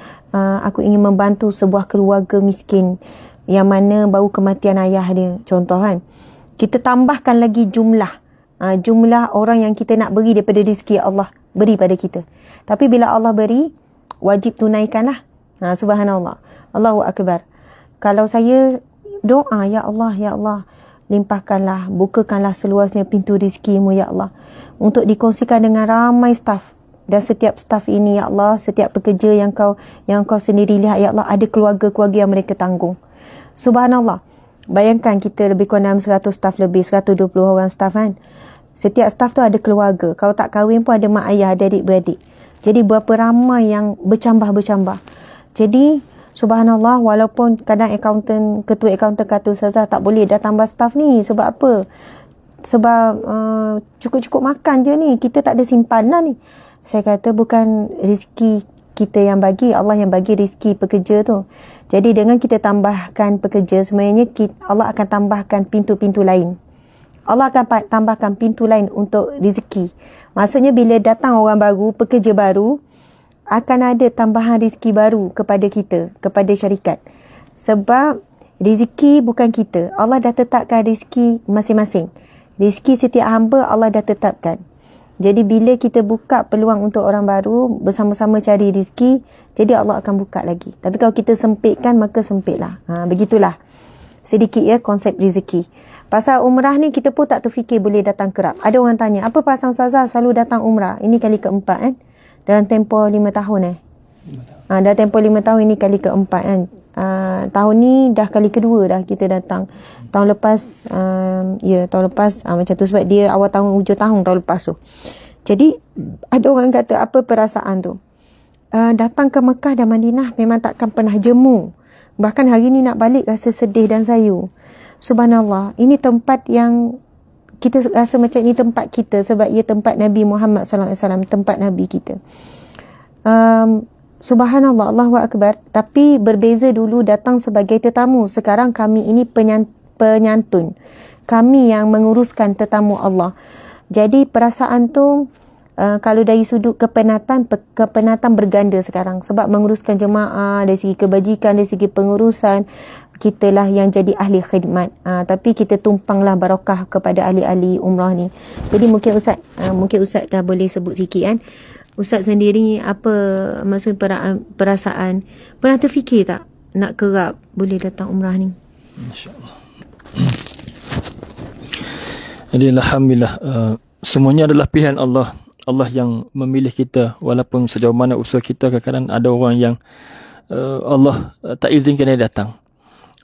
aku ingin membantu sebuah keluarga miskin yang mana baru kematian ayah dia. Contoh kan. Kita tambahkan lagi jumlah orang yang kita nak beri daripada rezeki Allah beri pada kita. Tapi bila Allah beri, wajib tunaikanlah. Subhanallah. Allahu Akbar. Kalau saya doa, Ya Allah, limpahkanlah, bukakanlah seluasnya pintu rezekimu, Ya Allah, untuk dikongsikan dengan ramai staf. Dan setiap staf ini, Ya Allah, setiap pekerja yang kau sendiri lihat, Ya Allah, ada keluarga-keluarga yang mereka tanggung. Subhanallah. Bayangkan kita lebih kurang dalam 100 staf lebih, 120 orang staf kan. Setiap staf tu ada keluarga. Kalau tak kahwin pun ada mak ayah, ada adik-beradik. Jadi berapa ramai yang bercambah-bercambah. Jadi subhanallah, walaupun kadang ketua akauntan kata, Ustazah tak boleh dah tambah staf ni. Sebab apa? Sebab cukup-cukup makan je ni. Kita tak ada simpanan ni. Saya kata bukan rezeki kita yang bagi, Allah yang bagi rezeki pekerja tu. Jadi dengan kita tambahkan pekerja, sebenarnya Allah akan tambahkan pintu-pintu lain. Allah akan tambahkan pintu lain untuk rezeki. Maksudnya bila datang orang baru, pekerja baru, akan ada tambahan rezeki baru kepada kita, kepada syarikat. Sebab rezeki bukan kita. Allah dah tetapkan rezeki masing-masing. Rezeki setiap hamba Allah dah tetapkan. Jadi bila kita buka peluang untuk orang baru, bersama-sama cari rezeki, jadi Allah akan buka lagi. Tapi kalau kita sempitkan, maka sempitlah. Begitulah sedikit ya konsep rezeki. Pasal umrah ni kita pun tak terfikir boleh datang kerap. Ada orang tanya, apa pasal Ustazah selalu datang umrah? Ini kali keempat kan? Dalam tempoh 5 tahun dalam tempoh 5 tahun ini kali keempat kan? Tahun ni dah kali kedua dah kita datang. Tahun lepas tahun lepas macam tu, sebab dia awal tahun, hujung tahun lepas tu. Jadi ada orang kata, apa perasaan tu? Datang ke Mekah dan Madinah memang takkan pernah jemu. Bahkan hari ni nak balik rasa sedih dan sayu. Subhanallah, ini tempat yang kita rasa macam ini tempat kita, sebab ia tempat Nabi Muhammad SAW, tempat Nabi kita. Subhanallah, Allahu Akbar. Tapi berbeza, dulu datang sebagai tetamu, sekarang kami ini penyantun. Kami yang menguruskan tetamu Allah. Jadi perasaan tu, kalau dari sudut kepenatan berganda sekarang. Sebab menguruskan jemaah, dari segi kebajikan, dari segi pengurusan, kitalah yang jadi ahli khidmat. Tapi kita tumpanglah barakah kepada ahli-ahli umrah ni. Jadi mungkin Ustaz dah boleh sebut sikit kan. Ustaz sendiri apa maksud perasaan? Pernah terfikir tak nak kerap boleh datang umrah ni? Masya-Allah. Jadi alhamdulillah, semuanya adalah pilihan Allah. Allah yang memilih kita, walaupun sejauh mana usaha kita, kadang-kadang ada orang yang Allah tak izinkan dia datang.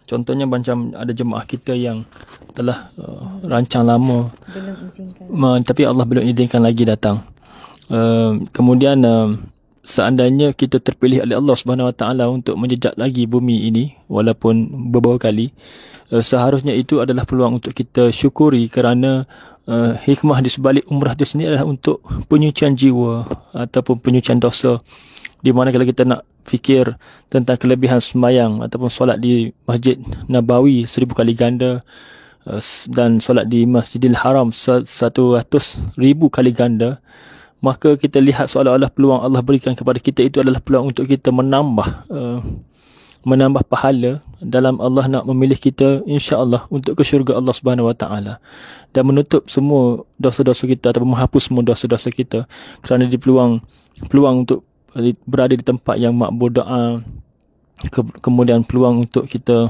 Contohnya macam ada jemaah kita yang telah rancang lama, belum izinkan. Tapi Allah belum izinkan lagi datang. Kemudian seandainya kita terpilih oleh Allah Subhanahu Wa Taala untuk menjejak lagi bumi ini, walaupun beberapa kali, seharusnya itu adalah peluang untuk kita syukuri, kerana hikmah di sebalik umrah itu sendiri adalah untuk penyucian jiwa ataupun penyucian dosa. Di mana kalau kita nak fikir tentang kelebihan sembahyang ataupun solat di Masjid Nabawi 1000 kali ganda, dan solat di Masjidil Haram 100,000 kali ganda, maka kita lihat seolah-olah peluang Allah berikan kepada kita itu adalah peluang untuk kita menambah pahala dalam Allah nak memilih kita insya-Allah untuk ke syurga Allah Subhanahu Wa Taala dan menutup semua dosa-dosa kita atau menghapus semua dosa-dosa kita kerana di peluang untuk berada di tempat yang makbul doa, kemudian peluang untuk kita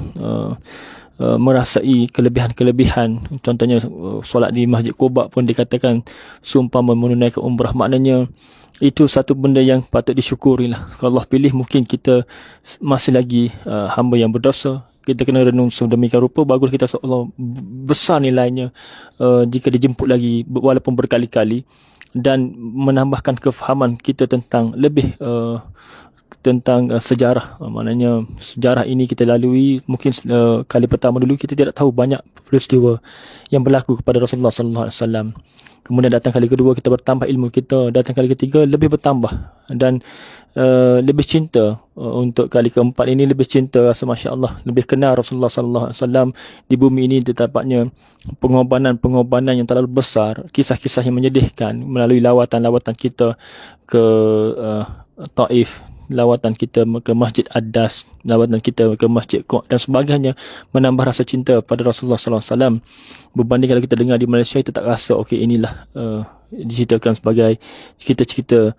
merasai kelebihan-kelebihan. Contohnya solat di Masjid Quba pun dikatakan seumpama menunaikan umrah. Maknanya itu satu benda yang patut disyukurilah. Kalau Allah pilih, mungkin kita masih lagi hamba yang berdosa. Kita kena renung sedemikian rupa bagus kita seolah besar nilainya jika dijemput lagi walaupun berkali-kali, dan menambahkan kefahaman kita tentang lebih tentang sejarah. Maknanya sejarah ini kita lalui mungkin kali pertama dulu kita tidak tahu banyak peristiwa yang berlaku kepada Rasulullah sallallahu alaihi wasallam. Kemudian datang kali kedua kita bertambah ilmu kita, datang kali ketiga lebih bertambah dan lebih cinta. Untuk kali keempat ini lebih cinta, rasa masya-Allah, lebih kenal Rasulullah sallallahu alaihi wasallam. Di bumi ini didapatnya pengorbanan yang terlalu besar, kisah-kisah yang menyedihkan melalui lawatan-lawatan kita ke Taif, lawatan kita ke Masjid Ad-Das, lawatan kita ke Masjid Qaq dan sebagainya, menambah rasa cinta pada Rasulullah sallallahu alaihi wasallam. Berbanding kalau kita dengar di Malaysia, kita tak rasa okey inilah diceritakan sebagai cerita-cerita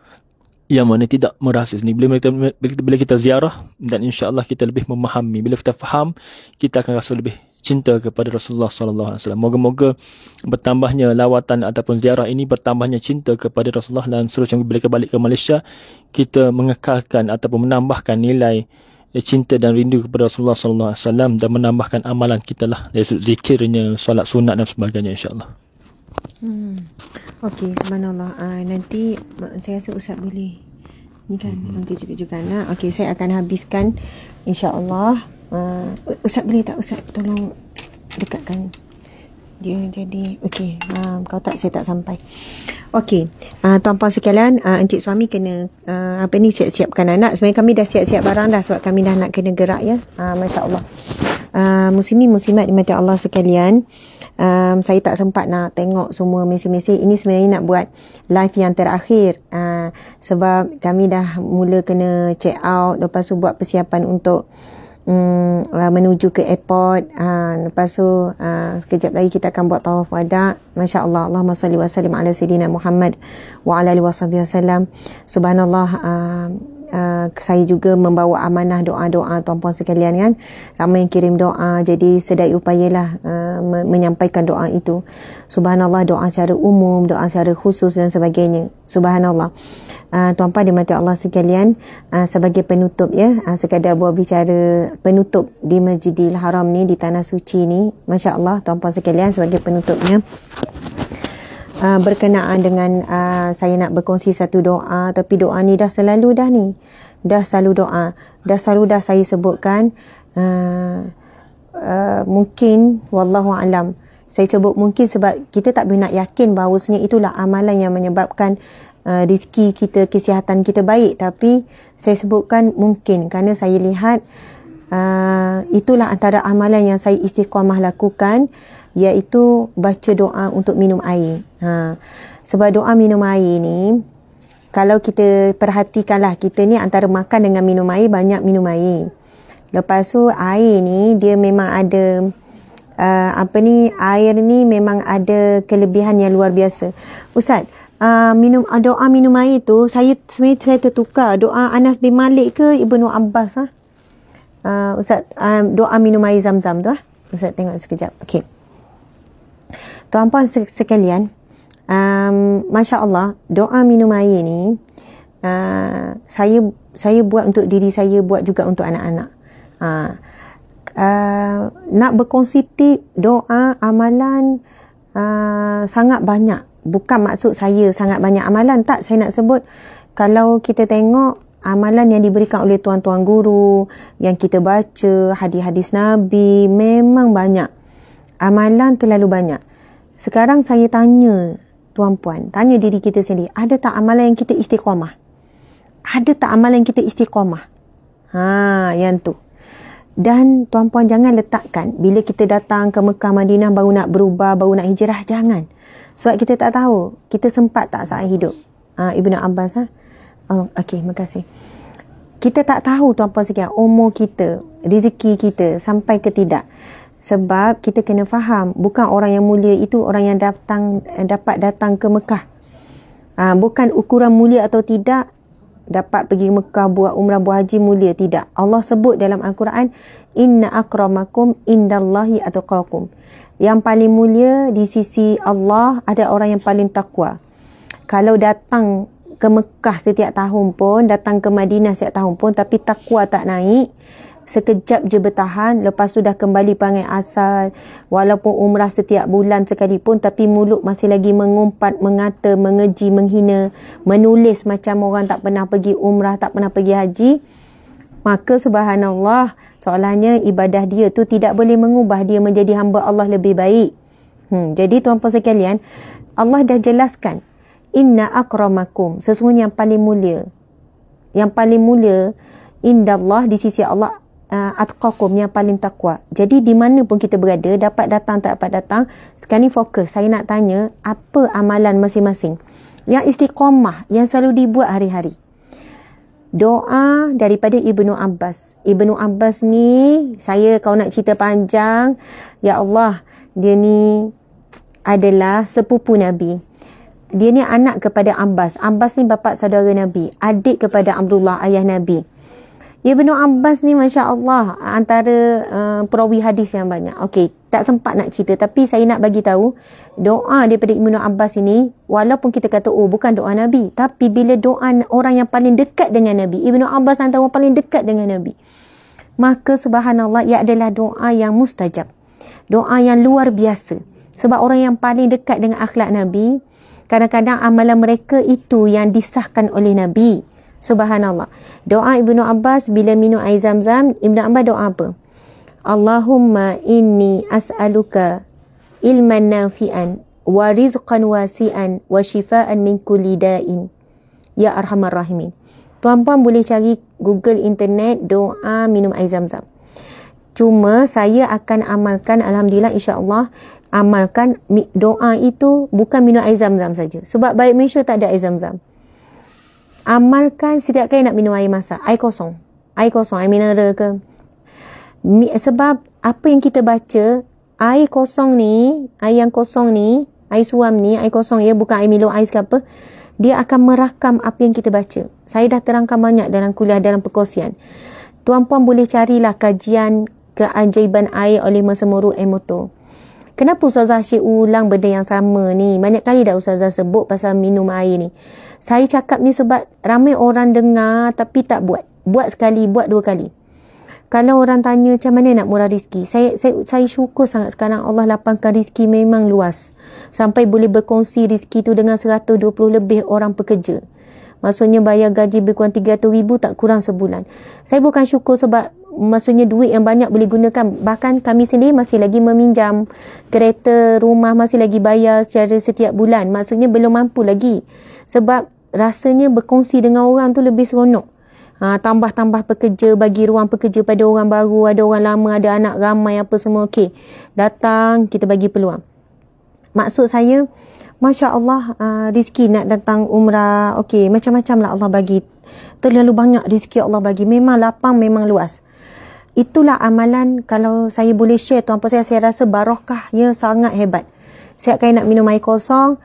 yang mana tidak merasa sini. Bila kita ziarah dan insya-Allah kita lebih memahami, bila kita faham, kita akan rasa lebih cinta kepada Rasulullah sallallahu alaihi wasallam. Moga-moga bertambahnya lawatan ataupun ziarah ini, bertambahnya cinta kepada Rasulullah, dan seterusnya bila kita balik ke Malaysia, kita mengekalkan ataupun menambahkan nilai cinta dan rindu kepada Rasulullah sallallahu alaihi wasallam dan menambahkan amalan kita lah, zikirnya, solat sunat dan sebagainya, insya-Allah. Okey, subhanallah. Nanti saya rasa Ustaz boleh ni kan, nanti juga nak. Okey, saya akan habiskan insya-Allah. Ustaz boleh tak Ustaz tolong dekatkan dia jadi okey. Kalau tak saya tak sampai. Okey, tuan-puan sekalian, encik suami kena siap-siapkan anak. Sebenarnya kami dah siap-siap barang dah sebab kami dah nak kena gerak ya. Masya-Allah. Muslimin muslimat dimati Allah sekalian, saya tak sempat nak tengok semua mesej-mesej ini. Sebenarnya nak buat live yang terakhir sebab kami dah mula kena check out, lepas tu buat persiapan untuk menuju ke airport. Lepas tu sekejap lagi kita akan buat tawaf wada. Masya Allah. Allahumma salli wa sallim ala Sayyidina Muhammad wa ala alihi wasallam. Subhanallah. Saya juga membawa amanah doa-doa tuan-puan sekalian kan. Ramai yang kirim doa, jadi sedaya upayalah menyampaikan doa itu. Subhanallah, doa secara umum, doa secara khusus dan sebagainya. Subhanallah. Tuan-puan dimati Allah sekalian, sebagai penutup ya, sekadar buat bicara penutup di Masjidil Haram ni, di tanah suci ni, Masya Allah tuan-puan sekalian, sebagai penutupnya berkenaan dengan saya nak berkongsi satu doa. Tapi doa ni dah selalu saya sebutkan. Mungkin wallahu alam saya sebut mungkin sebab kita tak boleh nak yakin bahawasanya itulah amalan yang menyebabkan rezeki kita, kesihatan kita baik. Tapi saya sebutkan mungkin kerana saya lihat itulah antara amalan yang saya istiqamah lakukan, iaitu baca doa untuk minum air. Sebab doa minum air ni, kalau kita perhatikanlah, kita ni antara makan dengan minum air, banyak minum air. Lepas tu air ni dia memang ada air ni memang ada kelebihan yang luar biasa. Ustaz, doa minum air tu saya tertukar. Doa Anas bin Malik ke Ibnu Abbas Ustaz, doa minum air Zam-Zam tu Ustaz tengok sekejap. Okey. Tuan-puan sekalian, Masya Allah, doa minum air ni saya buat untuk diri saya, buat juga untuk anak-anak. Nak berkongsi tip doa, amalan sangat banyak. Bukan maksud saya sangat banyak amalan, tak. Saya nak sebut, kalau kita tengok amalan yang diberikan oleh tuan-tuan guru, yang kita baca, hadis-hadis Nabi, memang banyak. Amalan terlalu banyak. Sekarang saya tanya tuan-puan, tanya diri kita sendiri, ada tak amalan yang kita istiqamah? Ada tak amalan yang kita istiqamah? Yang tu. Dan tuan-puan jangan letakkan bila kita datang ke Mekah Madinah baru nak berubah, baru nak hijrah. Jangan. Sebab kita tak tahu kita sempat tak saat hidup. Ibnu Abbas. Okey, makasih. Kita tak tahu tuan-puan sekalian umur kita, rezeki kita sampai ke tidak. Sebab kita kena faham, bukan orang yang mulia itu orang yang dapat datang ke Mekah. Bukan ukuran mulia atau tidak dapat pergi Mekah buat umrah, buat haji mulia, tidak. Allah sebut dalam Al-Quran, inna akramakum indallahi atqakum. Yang paling mulia di sisi Allah ada orang yang paling takwa. Kalau datang ke Mekah setiap tahun pun, datang ke Madinah setiap tahun pun, tapi takwa tak naik, sekejap je bertahan, lepas tu dah kembali panggil asal, walaupun umrah setiap bulan sekalipun, tapi mulut masih lagi mengumpat, mengata, mengeji, menghina, menulis macam orang tak pernah pergi umrah, tak pernah pergi haji, maka subhanallah, soalannya ibadah dia tu tidak boleh mengubah dia menjadi hamba Allah lebih baik. Jadi tuan-puan sekalian, Allah dah jelaskan, inna akramakum, sesungguhnya yang paling mulia, indallah, di sisi Allah, atqakum, yang paling takwa. Jadi di mana pun kita berada, dapat datang tak dapat datang, sekarang ni fokus, saya nak tanya apa amalan masing-masing yang istiqamah, yang selalu dibuat hari-hari. Doa daripada Ibnu Abbas. Ibnu Abbas ni, saya kalau nak cerita panjang, ya Allah, dia ni adalah sepupu Nabi. Dia ni anak kepada Abbas. Abbas ni bapa saudara Nabi. Adik kepada Abdullah, ayah Nabi. Ibnu Abbas ni Masya Allah, antara perawi hadis yang banyak. Okey, tak sempat nak cerita, tapi saya nak bagi tahu doa daripada Ibnu Abbas ini, walaupun kita kata bukan doa Nabi, tapi bila doa orang yang paling dekat dengan Nabi, Ibnu Abbas antara orang paling dekat dengan Nabi, maka subhanallah, ia adalah doa yang mustajab, doa yang luar biasa. Sebab orang yang paling dekat dengan akhlak Nabi, kadang-kadang amalan mereka itu yang disahkan oleh Nabi. Subhanallah. Doa Ibnu Abbas bila minum air Zam-Zam, Ibnu Abbas doa apa? Allahumma inni as'aluka ilman nafi'an wa rizqan wasi'an wa shifaan min kulli da'in ya arhamar rahimin. Tuan-puan boleh cari Google internet doa minum air Zam-Zam. Cuma saya akan amalkan, alhamdulillah, insya-Allah amalkan doa itu, bukan minum air Zam-Zam saja. Sebab baik Malaysia tak ada air Zam-Zam. Amalkan setiap kali nak minum air masak, air kosong, air mineral ke. Sebab apa yang kita baca, air kosong ni, air yang kosong ni, air suam ni, air kosong ya, bukan air Milo ais ke apa, dia akan merakam apa yang kita baca. Saya dah terangkan banyak dalam kuliah dalam perkongsian. Tuan-puan boleh carilah kajian keajaiban air oleh Masamuru Emoto. Kenapa Ustazah Syed ulang benda yang sama ni? Banyak kali dah Ustazah sebut pasal minum air ni. Saya cakap ni sebab ramai orang dengar tapi tak buat. Buat sekali, buat dua kali. Kalau orang tanya macam mana nak murah rezeki, saya syukur sangat sekarang Allah lapangkan rezeki memang luas. Sampai boleh berkongsi rezeki tu dengan 120 lebih orang pekerja. Maksudnya bayar gaji lebih kurang 300,000 tak kurang sebulan. Saya bukan syukur sebab maksudnya duit yang banyak boleh gunakan. Bahkan kami sendiri masih lagi meminjam kereta, rumah masih lagi bayar secara setiap bulan. Maksudnya belum mampu lagi. Sebab rasanya berkongsi dengan orang tu lebih seronok. Tambah-tambah pekerja, bagi ruang pekerja pada orang baru, ada orang lama, ada anak ramai apa semua. Okey, datang, kita bagi peluang. Maksud saya, Masya Allah, rezeki nak datang umrah, okey, macam-macam lah Allah bagi. Terlalu banyak rezeki Allah bagi. Memang lapang, memang luas. Itulah amalan, kalau saya boleh share tuan-puan saya rasa barakahnya sangat hebat. Setiap kali nak minum air kosong,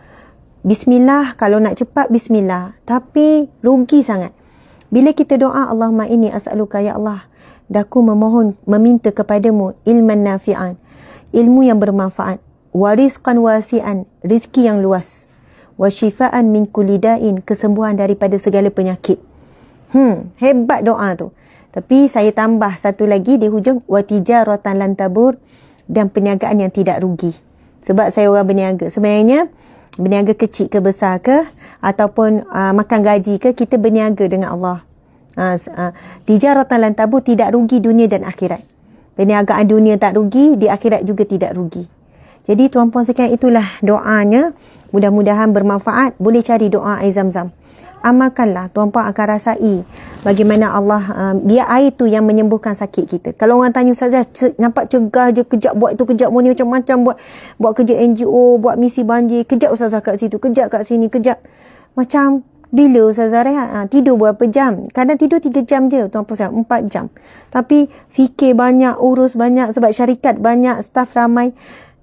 bismillah, kalau nak cepat, bismillah. Tapi rugi sangat. Bila kita doa, Allahumma inni as'aluka, ya Allah, daku memohon, meminta kepadamu ilman nafi'an, ilmu yang bermanfaat, wa rizqan wasi'an, rizki yang luas, wa shifaan min kulli da'in, kesembuhan daripada segala penyakit. Hebat doa tu. Tapi saya tambah satu lagi di hujung, wa tijaratan lan tabur, dan perniagaan yang tidak rugi. Sebab saya orang berniaga. Sebenarnya berniaga kecil ke besar ke, ataupun makan gaji ke, kita berniaga dengan Allah. Tijaratan lan tabur, tidak rugi dunia dan akhirat. Perniagaan dunia tak rugi, di akhirat juga tidak rugi. Jadi tuan-puan sekalian, itulah doanya. Mudah-mudahan bermanfaat. Boleh cari doa air Zam-Zam. Amalkanlah, tuan-puan akan rasai bagaimana Allah, dia air tu yang menyembuhkan sakit kita. Kalau orang tanya, Ustazah, nampak cegah je, kejap buat itu, kejap buat ni, macam-macam buat kerja NGO, buat misi banjir, kejap Ustazah kat situ, kejap kat sini, kejap. Macam Bila Ustazah rehat? Tidur berapa jam? Kadang tidur 3 jam je, Tuan Puan, 4 jam. Tapi fikir banyak, urus banyak sebab syarikat banyak, staf ramai.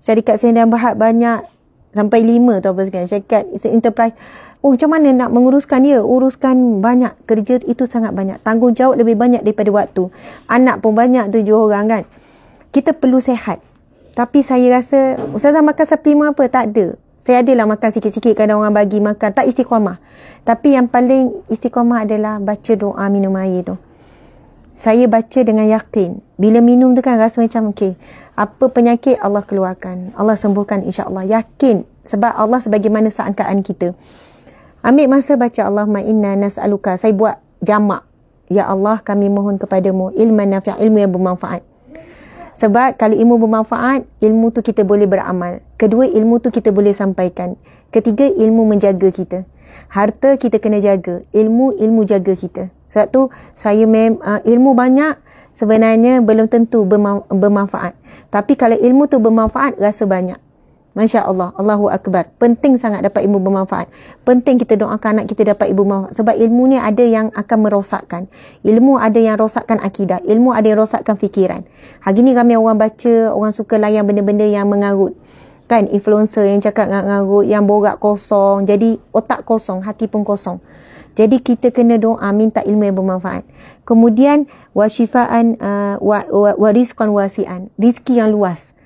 Syarikat Sdn Bhd banyak, sampai 5 Tuan Puan sekalian. Syarikat enterprise. Oh, macam mana nak menguruskan dia? Uruskan banyak. Kerja itu sangat banyak. Tanggungjawab lebih banyak daripada waktu. Anak pun banyak, 7 orang kan. Kita perlu sehat. Tapi saya rasa, Ustazah makan suplemen apa? Tak ada. Saya adalah makan sikit-sikit, kadang orang bagi makan. Tak istiqamah. Tapi yang paling istiqamah adalah baca doa, minum air tu. Saya baca dengan yakin. Bila minum tu kan rasa macam, okey, apa penyakit Allah keluarkan. Allah sembuhkan insya-Allah. Yakin. Sebab Allah sebagaimana sangkaan kita. Ambil masa baca Allahumma inna nas'aluka. Saya buat jamak. Ya Allah, kami mohon kepadamu ilman nafi', ilmu yang bermanfaat. Sebab kalau ilmu bermanfaat, ilmu tu kita boleh beramal. Kedua, ilmu tu kita boleh sampaikan. Ketiga, ilmu menjaga kita. Harta kita kena jaga. Ilmu jaga kita. Sebab tu, ilmu banyak sebenarnya belum tentu bermanfaat. Tapi kalau ilmu tu bermanfaat, rasa banyak. Masya Allah, Allahu Akbar. Penting sangat dapat ilmu bermanfaat. Penting kita doakan anak kita dapat ilmu bermanfaat. Sebab ilmu ni ada yang akan merosakkan. Ilmu ada yang rosakkan akidah. Ilmu ada yang rosakkan fikiran. Hari ni ramai orang baca, orang suka layan benda-benda yang mengarut. Kan, influencer yang cakap ngarut, yang borak kosong. Jadi otak kosong, hati pun kosong. Jadi kita kena doa, minta ilmu yang bermanfaat. Kemudian, wasyifaan, warizqan wasi'an. Rizki yang luas.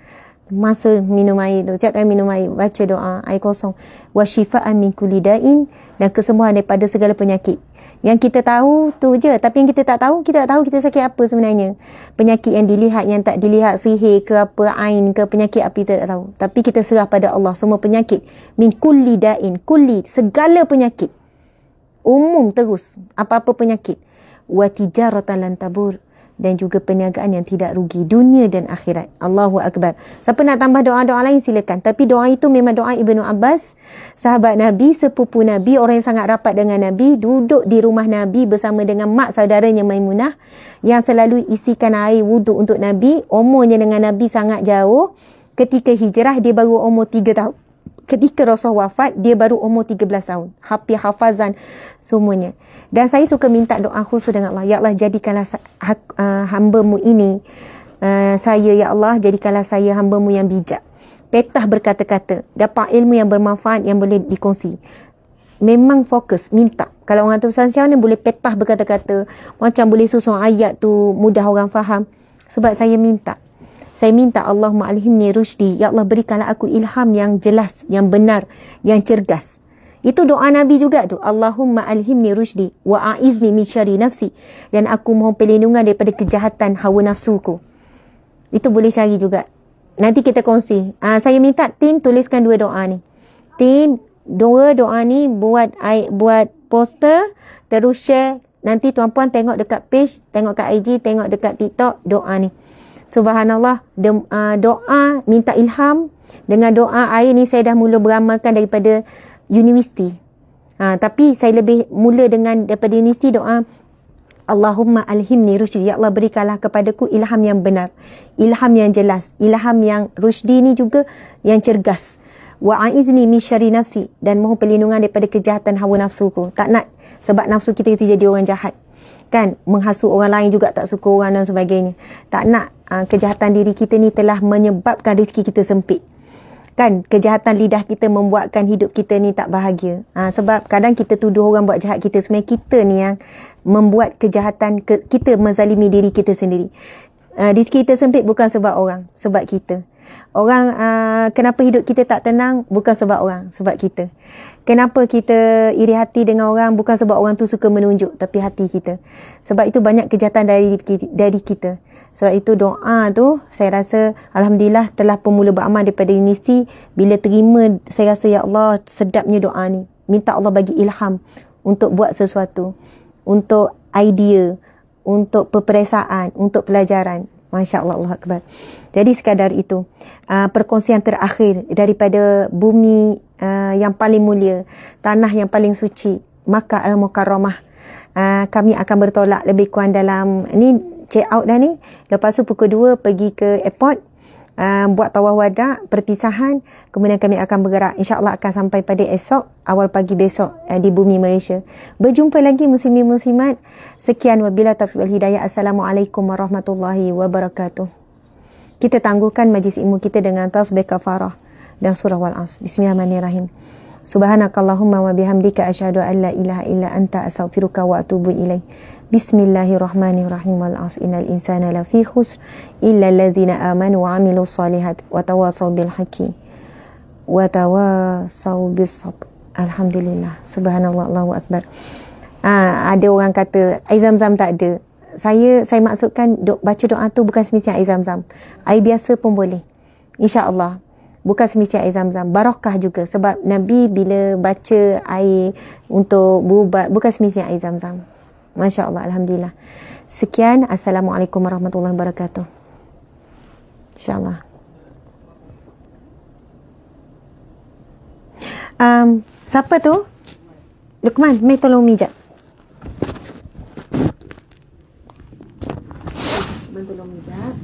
Masa minum air tu, setiap kali minum air, baca doa, air kosong. Wasyifaan min kulli da'in, dan kesembuhan daripada segala penyakit. Yang kita tahu tu je, tapi yang kita tak tahu kita sakit apa sebenarnya. Penyakit yang dilihat, yang tak dilihat, sihir ke apa, ain ke, penyakit apa kita tak tahu. Tapi kita serah pada Allah, semua penyakit. Min kulli da'in, kulli, segala penyakit. Umum terus, apa-apa penyakit. Wa tijaratan lan tabur, dan juga perniagaan yang tidak rugi dunia dan akhirat. Allahu Akbar. Siapa nak tambah doa-doa lain silakan. Tapi doa itu memang doa Ibnu Abbas, sahabat Nabi, sepupu Nabi, orang yang sangat rapat dengan Nabi, duduk di rumah Nabi bersama dengan mak saudaranya Maimunah yang selalu isikan air wuduk untuk Nabi. Umurnya dengan Nabi sangat jauh. Ketika hijrah dia baru umur 3 tahun. Ketika Rasul wafat, dia baru umur 13 tahun. Hafazan semuanya. Dan saya suka minta doa khusus dengan Allah. Ya Allah, jadikanlah hamba-Mu ini, saya, Ya Allah, jadikanlah saya hamba-Mu yang bijak. Petah berkata-kata. Dapat ilmu yang bermanfaat yang boleh dikongsi. Memang fokus, minta. Kalau orang tu macam ni boleh petah berkata-kata. Macam boleh susun ayat tu, mudah orang faham. Sebab saya minta. Saya minta Allahumma alhimni rusydi. Ya Allah, berikanlah aku ilham yang jelas, yang benar, yang cergas. Itu doa Nabi juga tu. Allahumma alhimni rusydi wa a'izni min syarri nafsi. Dan aku mohon perlindungan daripada kejahatan hawa nafsuku. Itu boleh cari juga. Nanti kita kongsi. Saya minta tim tuliskan 2 doa ni. Tim 2 doa ni buat poster, terus share. Nanti tuan-puan tengok dekat page, tengok kat IG, tengok dekat TikTok doa ni. Subhanallah, doa minta ilham. Dengan doa air ni saya dah mula beramalkan daripada universiti. Tapi saya lebih mula dengan daripada universiti doa Allahumma alhimni rusydi. Ya Allah, berikanlah kepadaku ilham yang benar, ilham yang jelas, ilham yang rusydi ni juga yang cergas. Wa a'izni min syarri nafsi, dan mohon perlindungan daripada kejahatan hawa nafsuku. Tak nak sebab nafsu kita jadi orang jahat. Kan, menghasut orang lain juga tak suka orang dan sebagainya. Tak nak kejahatan diri kita ni telah menyebabkan rezeki kita sempit. Kan, kejahatan lidah kita membuatkan hidup kita ni tak bahagia. Sebab kadang kita tuduh orang buat jahat kita, sebenarnya kita ni yang membuat kejahatan, kita menzalimi diri kita sendiri. Rezeki kita sempit bukan sebab orang, sebab kita. Orang kenapa hidup kita tak tenang bukan sebab orang, sebab kita. Kenapa kita iri hati dengan orang bukan sebab orang tu suka menunjuk, tapi hati kita. Sebab itu banyak kejahatan dari kita. Sebab itu doa tu saya rasa alhamdulillah telah pemula beramal daripada universiti. Bila terima, saya rasa ya Allah sedapnya doa ni. Minta Allah bagi ilham untuk buat sesuatu, untuk idea, untuk peperiksaan, untuk pelajaran. Masya Allah, Allah Akbar. Jadi sekadar itu perkongsian terakhir daripada bumi yang paling mulia, tanah yang paling suci, Makkah Al-Mukarramah. Kami akan bertolak lebih kurang dalam ni, check out dah ni. Lepas tu pukul 2 pergi ke airport. buat tawaf wada, perpisahan. Kemudian kami akan bergerak, insyaAllah akan sampai pada esok, awal pagi besok di bumi Malaysia. Berjumpa lagi muslimin muslimat. Sekian, wabila taufiq wal hidayah. Assalamualaikum warahmatullahi wabarakatuh. Kita tangguhkan majlis ilmu kita dengan tasbih kafarah dan surah wal as. Bismillahirrahmanirrahim. Subhanakallahumma wa bihamdika asyhadu an la ilaha illa anta astaghfiruka wa atubu ilaik. Bismillahirrahmanirrahim. Wal as innal insana lafi khusr illa allazina amanu wa amilus solihat wa tawasaw bil haqqi wa tawasaw bis sabr. Alhamdulillah. Subhanallah, Allahu akbar. Ada orang kata air zam-zam tak ada. Saya maksudkan baca doa tu bukan semestinya air zam-zam. Air biasa pun boleh. Insya-Allah. Bukan semestinya air zam-zam. Barakah juga. Sebab Nabi bila baca air untuk berubat, bukan semestinya air zam-zam. Masya Allah. Alhamdulillah. Sekian. Assalamualaikum warahmatullahi wabarakatuh. InsyaAllah. Siapa tu? Luqman, mai tolong Umi jap. Tolong Umi jap.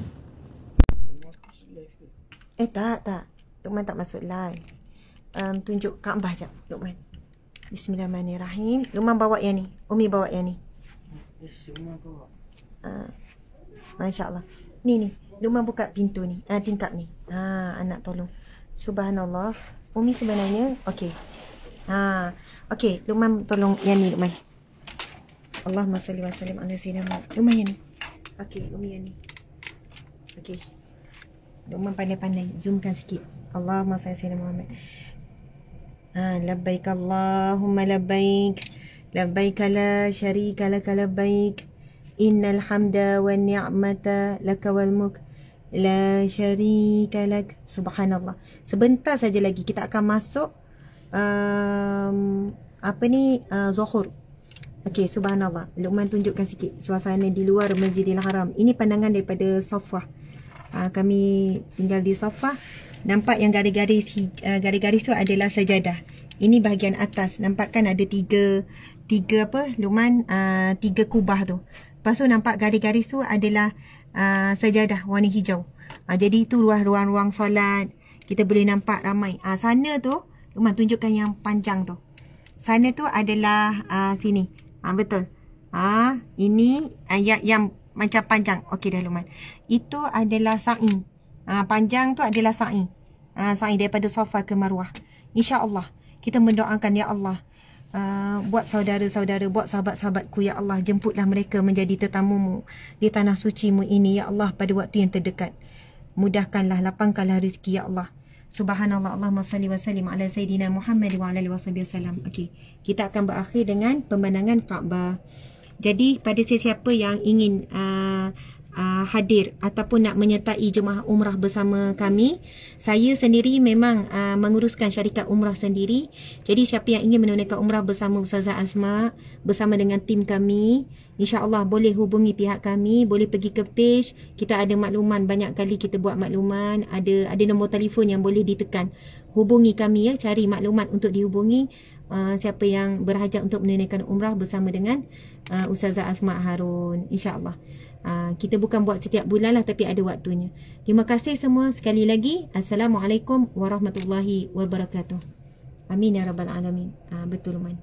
Tak. Luqman tak masuk live. Tunjuk Kaabah jap, Luqman. Bismillahirrahmanirrahim. Luqman bawa yang ni. Umi bawa yang ni. Semua bawa. Masya Allah. Ni. Luqman buka pintu ni. Tingkap ni. Anak tolong. Subhanallah. Umi sebenarnya. Okey. Okey. Luqman tolong yang ni, Luqman. Allahumma salli wa sallim ala sayyidina Muhammad. Luqman yang ni. Okey, Umi yang ni. Okey. Luqman pandai-pandai. Zoomkan sikit. Allahumma salli sayyidina Muhammad. Labbaik Allahumma labbaik. Labbaik la syarika laka labbaik. Innal hamda wan ni'mata laka wal mulk la syarika lak. Subhanallah. Sebentar saja lagi kita akan masuk Zuhur. Okey, subhanallah. Luqman tunjukkan sikit suasana di luar Masjidil Haram. Ini pandangan daripada Safah. Kami tinggal di Safah. Nampak yang garis-garis tu adalah sajadah. Ini bahagian atas. Nampak kan ada tiga Luqman, tiga kubah tu. Lepas tu nampak garis-garis tu adalah sajadah warna hijau. Jadi itu ruang-ruang solat. Kita boleh nampak ramai. Sana tu, Luqman tunjukkan yang panjang tu. Sana tu adalah sini. Betul. Ini ayat yang macam panjang. Okey dah, Luqman. Itu adalah sa'i. Panjang tu adalah sa'i. Sa'i daripada Safa ke Marwah. InsyaAllah kita mendoakan, ya Allah, buat saudara-saudara, buat sahabat-sahabatku, ya Allah, jemputlah mereka menjadi tetamumu di tanah sucimu ini, ya Allah, pada waktu yang terdekat. Mudahkanlah, lapangkanlah rezeki, ya Allah. Subhanallah. Allahumma salli wa sallim ala sayyidina Muhammad wa ala alihi wasallam. Okey, kita akan berakhir dengan pemandangan Kaabah. Jadi pada sesiapa yang ingin hadir ataupun nak menyertai jemaah umrah bersama kami, saya sendiri memang menguruskan syarikat umrah sendiri. Jadi siapa yang ingin menunaikan umrah bersama Ustazah Asma, bersama dengan tim kami, insya-Allah boleh hubungi pihak kami, boleh pergi ke page. Kita ada makluman, banyak kali kita buat makluman, ada nombor telefon yang boleh ditekan. Hubungi kami, ya, cari maklumat untuk dihubungi. Siapa yang berhajat untuk menunaikan umrah bersama dengan Ustazah Asma Harun, insya-Allah. Kita bukan buat setiap bulan lah, tapi ada waktunya. Terima kasih semua sekali lagi. Assalamualaikum warahmatullahi wabarakatuh. Amin ya rabbal alamin. Betul, Man.